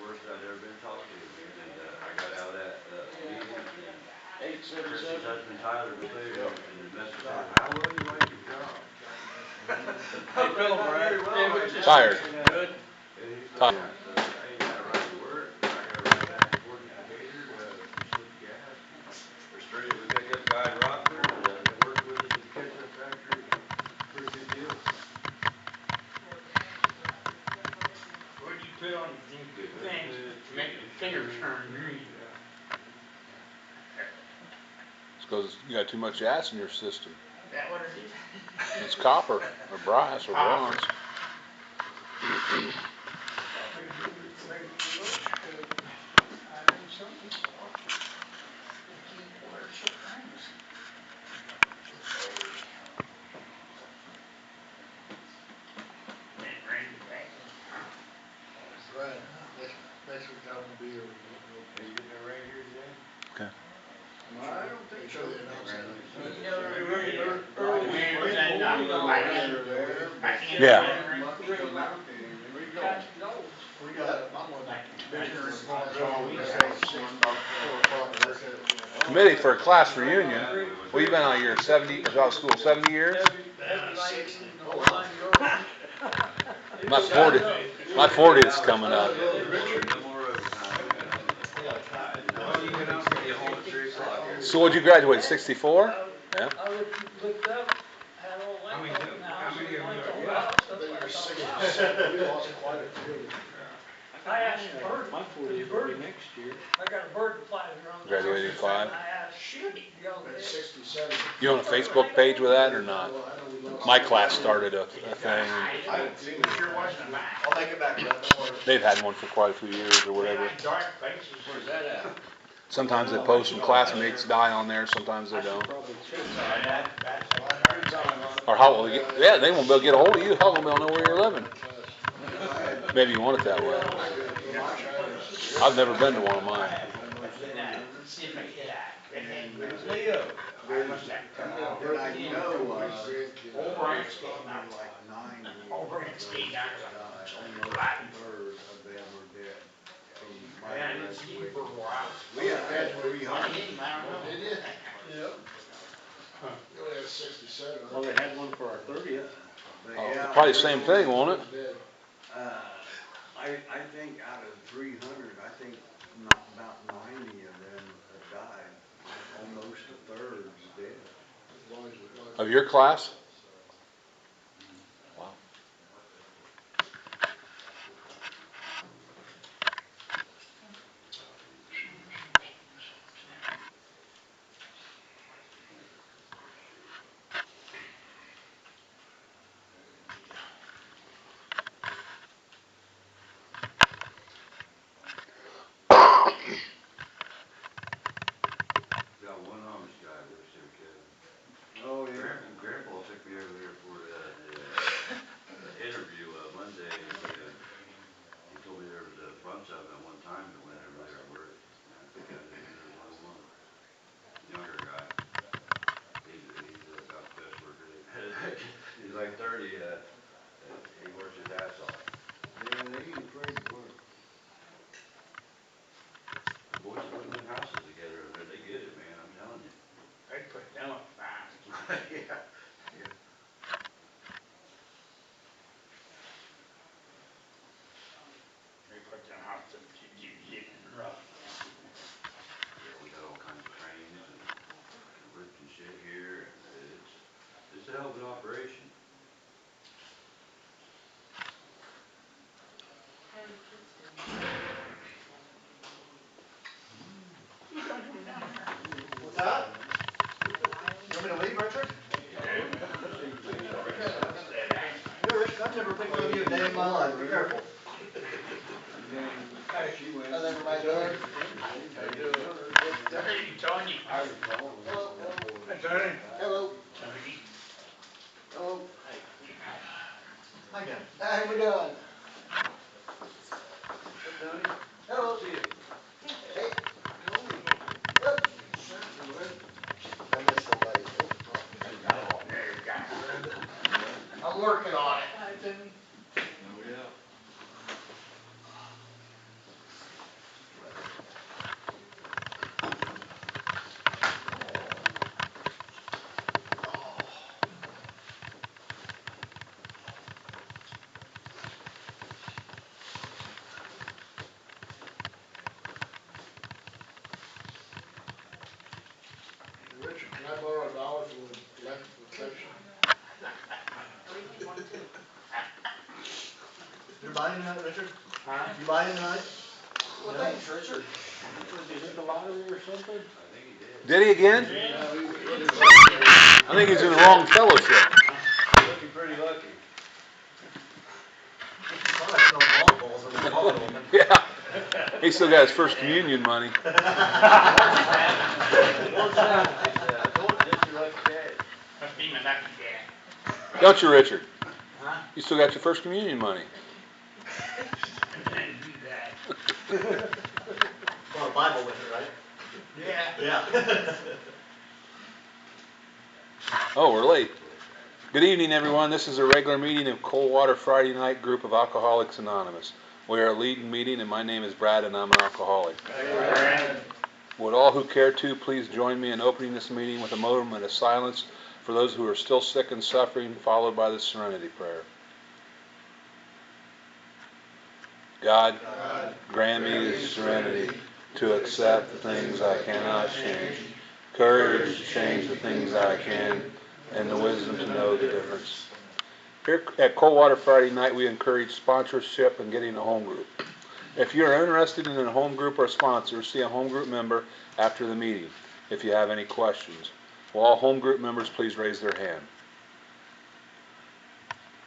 worst I'd ever been talked to, man, and, I got out of that, meeting, and 877. Chrissy's husband Tyler included in the message, said, how well you like your job? How you feeling, Brad? Yeah, we just Tired. good. And he's Tired. like, yeah, so I ain't gotta ride to work, I gotta ride back and forth to Decatur to switch gas. We're straight, we pick up a guy in Rockford, that works with us at the ketchup factory, pretty good deal. What do you put on these Good things benefits, to make good your fingers insurance. turn green? It's because you got too much gas in your system. Is that what it is? It's copper or brass or Copper. bronze. Brad, next week I won't be here, we'll, Are you getting a rain here today? Okay. I don't think make so. sure they announce that. Early winds and I Weather there, but Yeah. mucky come out and where you going? We got, I'm on the missionary class all all week. week, about 4 o'clock, and that's it. Committee for a class reunion. Well, you've been out here 70, out of school 70 years? 60. My 40, my 40th coming up. No more overtime, man. You get out and get home at 3 o'clock every So what'd you graduate, 64? Yeah. I looked up, had all How that many broken how out, many of like them all you that got? stuff, I think I you're thought, wow. 67, we lost quite a few. I asked a bird, the bird, I got a bird flying around the house. Graduated and five. I asked the other At day. 67. You on a Facebook page with that or not? Well, I know we lost. My class started a thing. I haven't seen it. Sure wasn't a match. I'll make it back, Brad, don't worry. They've had one for quite a few years or They whatever. like dark faces. Where's that at? Sometimes they post some classmates die on there, sometimes they don't. Or how, yeah, they won't be able to get a hold of you, how will they'll know where you're living? Maybe you want it that way. I've never been to one of mine. See if I get that. Leo. I must have to come out. Then I know, Old Brian skating out. like 90 Old Brian skating out. almost a third of them are dead from my Yeah, I didn't see him for a graduation. while. We had graduated. I didn't, I don't know. Did you? Yep. We only had 67. Well, they had one for our 30th. But Oh, yeah, probably the same thing, won't it? Dead. I think out of 300, I think not about 90 of them have died. Almost a third's dead. As long as you- Of your class? Wow. Got one Amish guy lives here, Kevin. Oh, yeah. Grandpa took me over there for the interview, Monday, and he told me there was a bunch of them at one time that went over there and worked. And I think I knew there was only one. Younger guy. He's about the best worker they've had. He's like 30, he works his ass off. Yeah, they ain't afraid to work. The boys are putting them houses together over there, they get it, man, I'm telling you. They put them up fast. Yeah. They put them houses up getting rough. Yeah, we got all kinds of cranes and lifting shit here, and it's a hell of an operation. What's that? You want me to leave, Richard? Yeah, Richard, I've never picked on you a day in my life. Be careful. How's everybody doing? How you doing? Hey, Tony. Hello. Hey, Tony. Hello. Tony. Hello. Hi, Dan. How we doing? Hey, Tony. Hello. See you. Hey. buying tonight, Richard? Huh? You buying tonight? Well, thanks, Richard. Did he hit the lottery or something? I think he did. Did he again? Yeah, we looking I think he's in the wrong fellowship. Looking pretty lucky. Thought I smelled mothballs when the coffin opened. Yeah. He still got his first communion money. I told you, this is lucky day. Must be my lucky day. Don't you, Richard? Huh? You still got your first communion money. And do that. Brought a Bible with it, right? Yeah. Yeah. Oh, we're late. Good evening, everyone. This is a regular meeting of Coldwater Friday Night Group of Alcoholics Anonymous. We are a leading meeting, and my name is Brad, and I'm an alcoholic. Would all who care to please join me in opening this meeting with a moment of silence for those who are still sick and suffering, followed by the Serenity Prayer. God, grant me the serenity to accept the things I cannot change, courage to change the things I can, and the wisdom to know the difference. Here at Coldwater Friday Night, we encourage sponsorship and getting a home group. If you are interested in a home group or sponsor, see a home group member after the meeting if you have any questions. Will all home group members please raise their hand?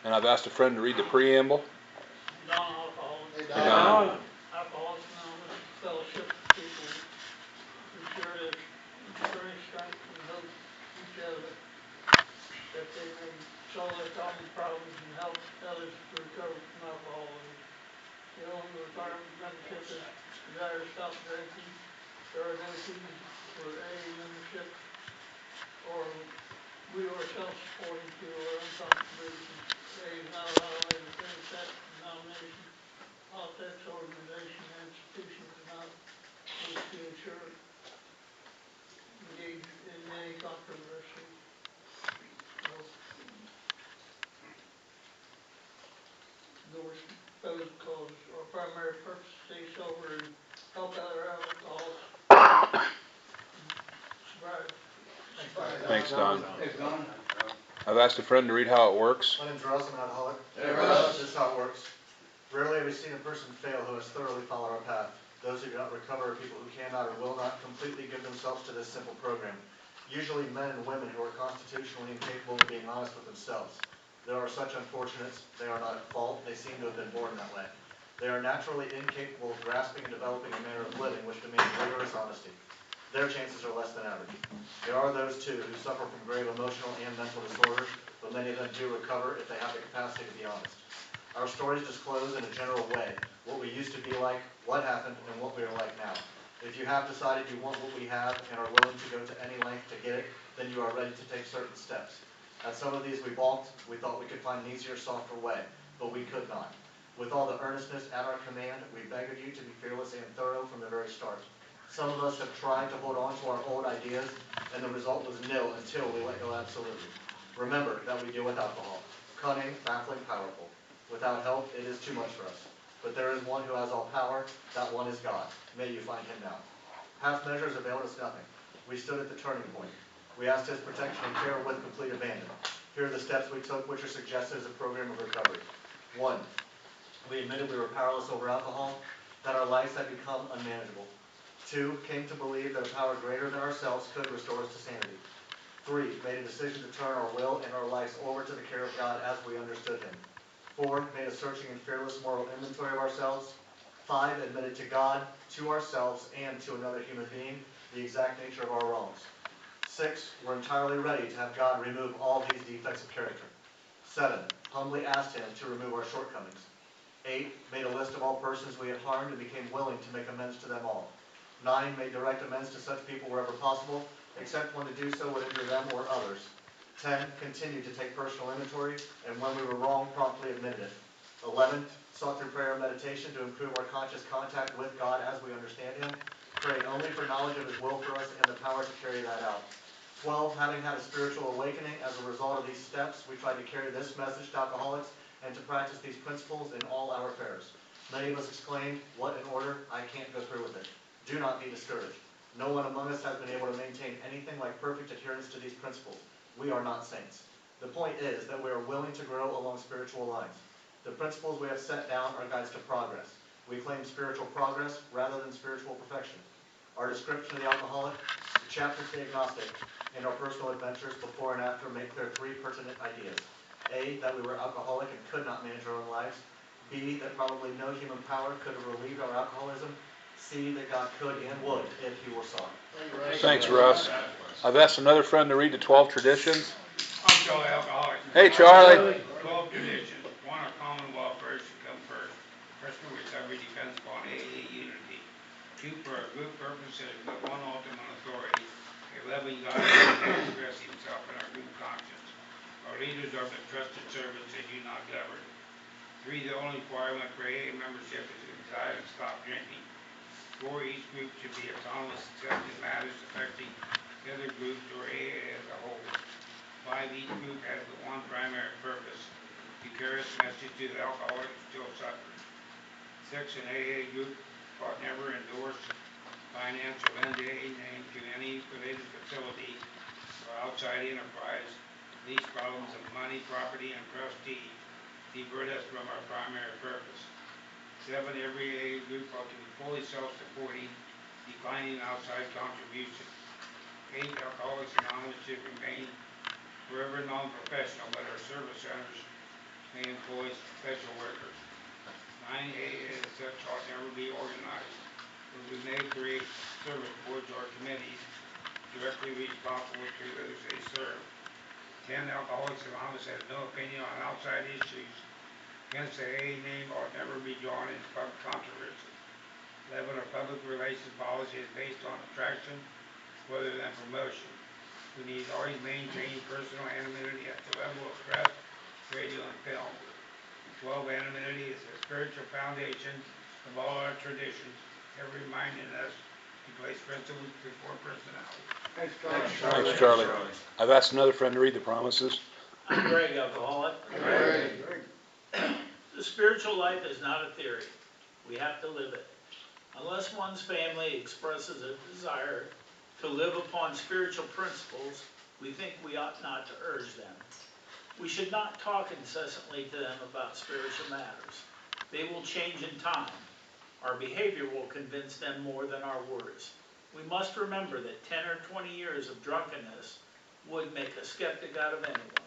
And I've asked a friend to read the preamble. Non-alcoholics. Hey, Don. Alcoholics Anonymous fellowship of people who share their strength and hope each other, that they may solve their common problems and help others to recover from alcoholism. The only requirement for membership is desire to stop drinking. There are no fees for AA membership, or we are self-supporting to our own contribution. AA is not allowed in any sect, denomination, politics, organization, or institution that does not wish to engage in any controversy. Endorse proposed causes. Our primary purpose is to stay sober and help other alcoholics survive. Thanks, Don. Thanks, Don. I've asked a friend to read how it works. My name's Russ, I'm an alcoholic. Hey, Russ. This is how it works. Rarely have we seen a person fail who has thoroughly followed our path. Those who do not recover are people who cannot or will not completely give themselves to this simple program. Usually men and women who are constitutionally incapable of being honest with themselves. There are such unfortunates. They are not at fault. They seem to have been born that way. They are naturally incapable of grasping and developing a manner of living which demands rigorous honesty. Their chances are less than average. There are those, too, who suffer from grave emotional and mental disorders, but many of them do recover if they have the capacity to be honest. Our stories disclose in a general way what we used to be like, what happened, and what we are like now. If you have decided you want what we have and are willing to go to any length to get it, then you are ready to take certain steps. At some of these we balked. We thought we could find an easier, softer way, but we could not. With all the earnestness at our command, we begged you to be fearless and thorough from the very start. Some of us have tried to hold on to our old ideas, and the result was nil until we let go absolutely. Remember that we deal with alcohol. Cunning, baffling, powerful. Without help, it is too much for us. But there is one who has all power. That one is God. May you find him now. Half measures availed us nothing. We stood at the turning point. We asked his protection and care with complete abandon. Here are the steps we took, which are suggested as a program of recovery. 1. We admitted we were powerless over alcohol, that our lives had become unmanageable. 2. Came to believe that a power greater than ourselves could restore us to sanity. 3. Made a decision to turn our will and our lives over to the care of God as we understood him. 4. Made a searching and fearless moral inventory of ourselves. 5. Admitted to God, to ourselves, and to another human being the exact nature of our wrongs. 6. Were entirely ready to have God remove all these defects of character. 7. Humbly asked him to remove our shortcomings. 8. Made a list of all persons we had harmed and became willing to make amends to them all. 9. Made direct amends to such people wherever possible, except when to do so would injure them or others. 10. Continued to take personal inventory, and when we were wrong, promptly admitted it. 11. Sought through prayer and meditation to improve our conscious contact with God as we understand him, praying only for knowledge of his will for us and the power to carry that out. 12. Having had a spiritual awakening as a result of these steps, we tried to carry this message to alcoholics and to practice these principles in all our affairs. Many of us exclaimed, "What an order, I can't go through with it." Do not be discouraged. No one among us has been able to maintain anything like perfect adherence to these principles. We are not saints. The point is that we are willing to grow along spiritual lines. The principles we have set down are guides to progress. We claim spiritual progress rather than spiritual perfection. Our description of the alcoholic, the chapters to the agnostic, and our personal adventures before and after make clear three pertinent ideas. A, that we were alcoholic and could not manage our own lives. B, that probably no human power could have relieved our alcoholism. C, that God could and would if he were sorry. Thanks, Russ. I've asked another friend to read the 12 traditions. I'm Charlie Alcoholic. Hey, Charlie. 12 traditions. 1. Our common welfare should come first. Personal recovery depends upon AA unity. 2. For our group purpose, there is but one ultimate authority, a loving God who may express himself in our group conscience. Our leaders are but trusted servants, they do not govern. 3. The only requirement for AA membership is to retire and stop drinking. 4. Each group should be autonomous except in matters affecting the other groups or AA as a whole. 5. Each group has but one primary purpose, to carry its message to the alcoholic who still suffers. 6. An AA group ought never endorse, finance, or lend AA name to any related facility or outside enterprise. These problems of money, property, and prestige divert us from our primary purpose. 7. Every AA group ought to be fully self-supporting, declining outside contributions. 8. Alcoholics Anonymous should remain forever non-professional, but our service centers may employ special workers. 9. AA as such ought never be organized, but we may create service boards or committees directly responsible to those they serve. 10. Alcoholics Anonymous has no opinion on outside issues, hence the AA name ought never be drawn into public controversy. 11. Our public relations policy is based on attraction rather than promotion. We need to always maintain personal anonymity at the level of press, radio, and film. 12. Anonymity is the spiritual foundation of all our traditions, ever reminding us to place principles before personality. Thanks, Charlie. Thanks, Charlie. I've asked another friend to read the promises. I'm Greg, alcoholic. Greg. The spiritual life is not a theory. We have to live it. Unless one's family expresses a desire to live upon spiritual principles, we think we ought not to urge them. We should not talk incessantly to them about spiritual matters. They will change in time. Our behavior will convince them more than our words. We must remember that 10 or 20 years of drunkenness would make a skeptic out of anyone.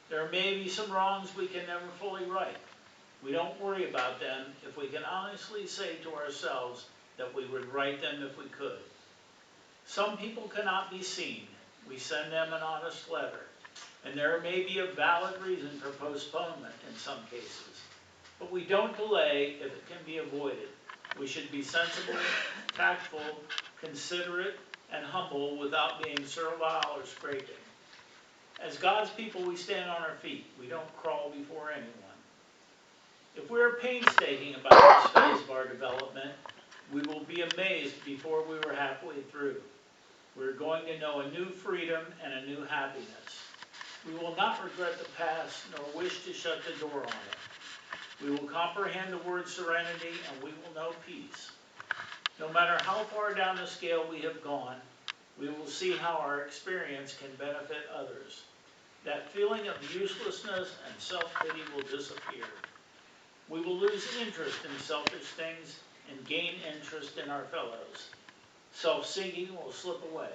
There may be some wrongs we can never fully right. We don't worry about them if we can honestly say to ourselves that we would right them if we could. Some people cannot be seen. We send them an honest letter, and there may be a valid reason for postponement in some cases. But we don't delay if it can be avoided. We should be sensible, tactful, considerate, and humble without being servile or scraping. As God's people, we stand on our feet. We don't crawl before anyone. If we are painstaking about this phase of our development, we will be amazed before we were halfway through. We're going to know a new freedom and a new happiness. We will not regret the past nor wish to shut the door on it. We will comprehend the word serenity and we will know peace. No matter how far down the scale we have gone, we will see how our experience can benefit others. That feeling of uselessness and self-pity will disappear. We will lose interest in selfish things and gain interest in our fellows. Self-seeking will slip away.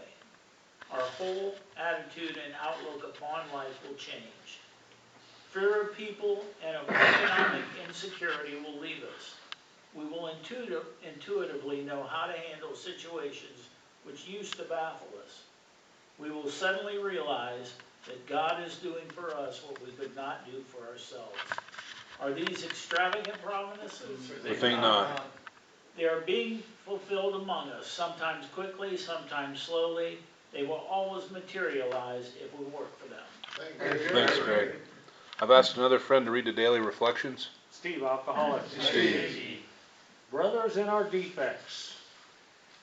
Our whole attitude and outlook upon life will change. Fear of people and of economic insecurity will leave us. We will intuitively know how to handle situations which used to baffle us. We will suddenly realize that God is doing for us what we could not do for ourselves. Are these extravagant promises? I think not. They are being fulfilled among us, sometimes quickly, sometimes slowly. They will always materialize if we work for them. Thanks, Greg. I've asked another friend to read the daily reflections. Steve, alcoholic. Steve. Brothers in our defects.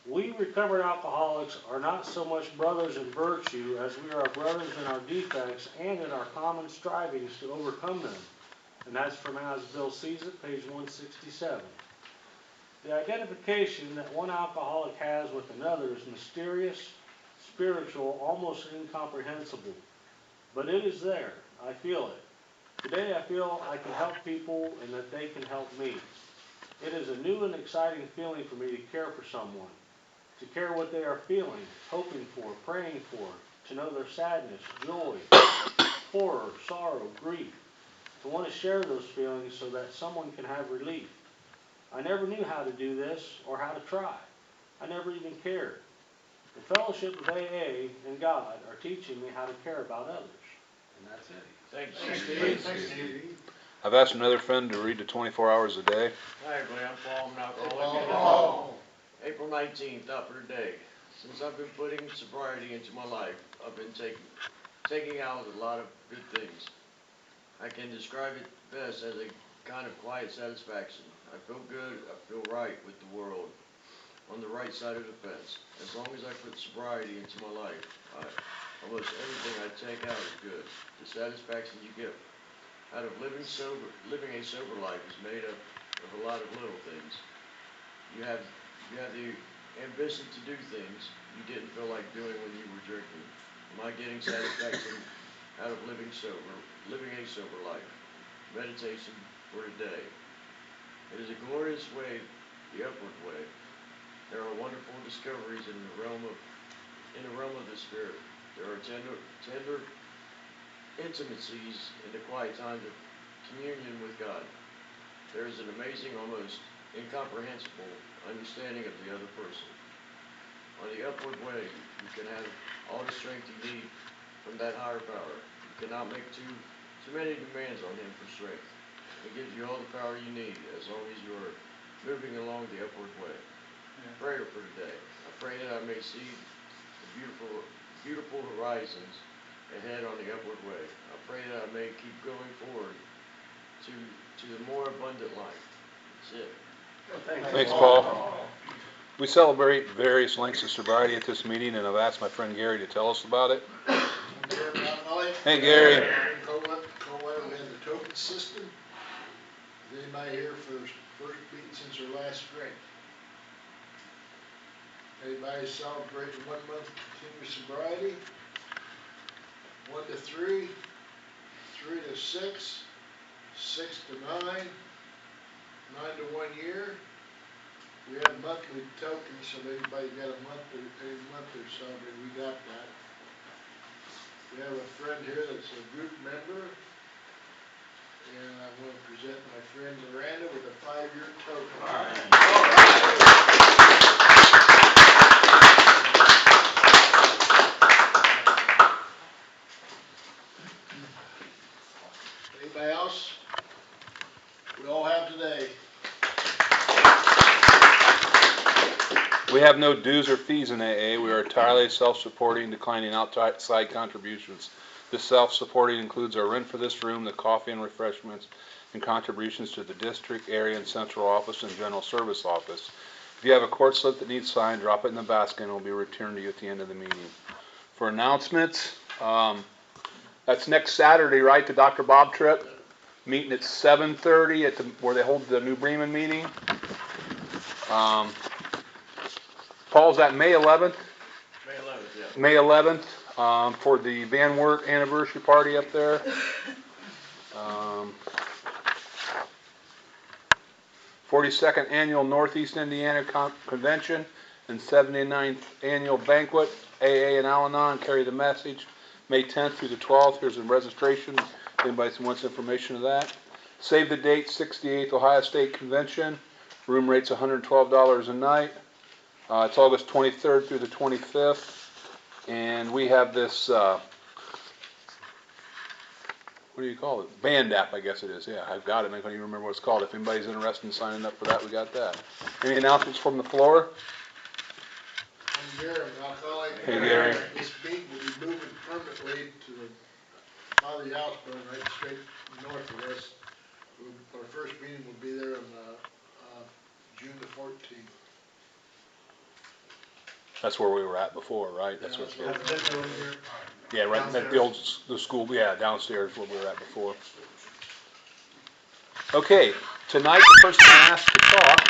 We recovered alcoholics are not so much brothers in virtue as we are brothers in our defects and in our common strivings to overcome them. And that's from As Bill Sees It, page 167. The identification that one alcoholic has with another is mysterious, spiritual, almost incomprehensible. But it is there. I feel it. Today I feel I can help people and that they can help me. It is a new and exciting feeling for me to care for someone, to care what they are feeling, hoping for, praying for, to know their sadness, joy, horror, sorrow, grief, to want to share those feelings so that someone can have relief. I never knew how to do this or how to try. I never even cared. The fellowship of AA and God are teaching me how to care about others. And that's it. Thanks, Steve. Thanks, Steve. I've asked another friend to read the 24 hours a day. Hi, everybody, I'm Paul, I'm an Paul. alcoholic. April 19th, upper day. Since I've been putting sobriety into my life, I've been taking out a lot of good things. I can describe it best as a kind of quiet satisfaction. I feel good, I feel right with the world, on the right side of the fence. As long as I put sobriety into my life, almost everything I take out is good. The satisfaction you get out of living a sober life is made up of a lot of little things. You have the ambition to do things you didn't feel like doing when you were drinking. Am I getting satisfaction out of living a sober life? Meditation for today. It is a glorious way, the upward way. There are wonderful discoveries in the realm of the spirit. There are tender intimacies in the quiet times of communion with God. There is an amazing, almost incomprehensible understanding of the other person. On the upward way, you can have all the strength you need from that higher power. You cannot make too many demands on him for strength. He gives you all the power you need as long as you are moving along the upward way. Prayer for today. I pray that I may see the beautiful horizons ahead on the upward way. I pray that I may keep going forward to the more abundant life. That's it. Thanks, Paul. We celebrate various lengths of sobriety at this meeting, and I've asked my friend Gary to tell us about it. I'm Gary Mountain. Hey, Gary. Coldwater, we have the token system. Is anybody here for first meeting since their last drink? Anybody celebrating 1 month continuous sobriety? 1 to 3, 3 to 6, 6 to 9, 9 to 1 year. We have monthly tokens, so anybody got a month or every month or so, but we got that. We have a friend here that's a group member, and I'm going to present my friend Miranda with a 5-year token. Anybody else? We all have today. We have no dues or fees in AA. We are entirely self-supporting, declining outside contributions. This self-supporting includes our rent for this room, the coffee and refreshments, and contributions to the district, area, and central office and general service office. If you have a court slip that needs signed, drop it in the basket and it will be returned to you at the end of the meeting. For announcements, that's next Saturday, right, the Dr. Bob trip? Meeting at 7:30 at where they hold the New Bremen meeting. Paul's at May 11th. May 11th, yeah. May 11th for the Van Wert anniversary party up there. 42nd Annual Northeast Indiana Convention and 79th Annual Banquet. AA and Al-Anon carry the message. May 10th through the 12th. Here's a registration. Anybody wants information of that. Save the date, 68th Ohio State Convention. Room rate's $112 a night. It's August 23rd through the 25th. And we have this, what do you call it? Band app, I guess it is. Yeah, I've got it. I can't even remember what it's called. If anybody's interested in signing up for that, we got that. Any announcements from the floor? I'm Gary, I'm alcoholic. Hey, Gary. This meeting will be moving permanently to the Father House building right straight north of us. Our first meeting will be there on June the 14th. That's where we were at before, right? That's what. That's the building here. Yeah, right. At the school. Yeah, downstairs where we were at before. Okay, tonight the person asked to talk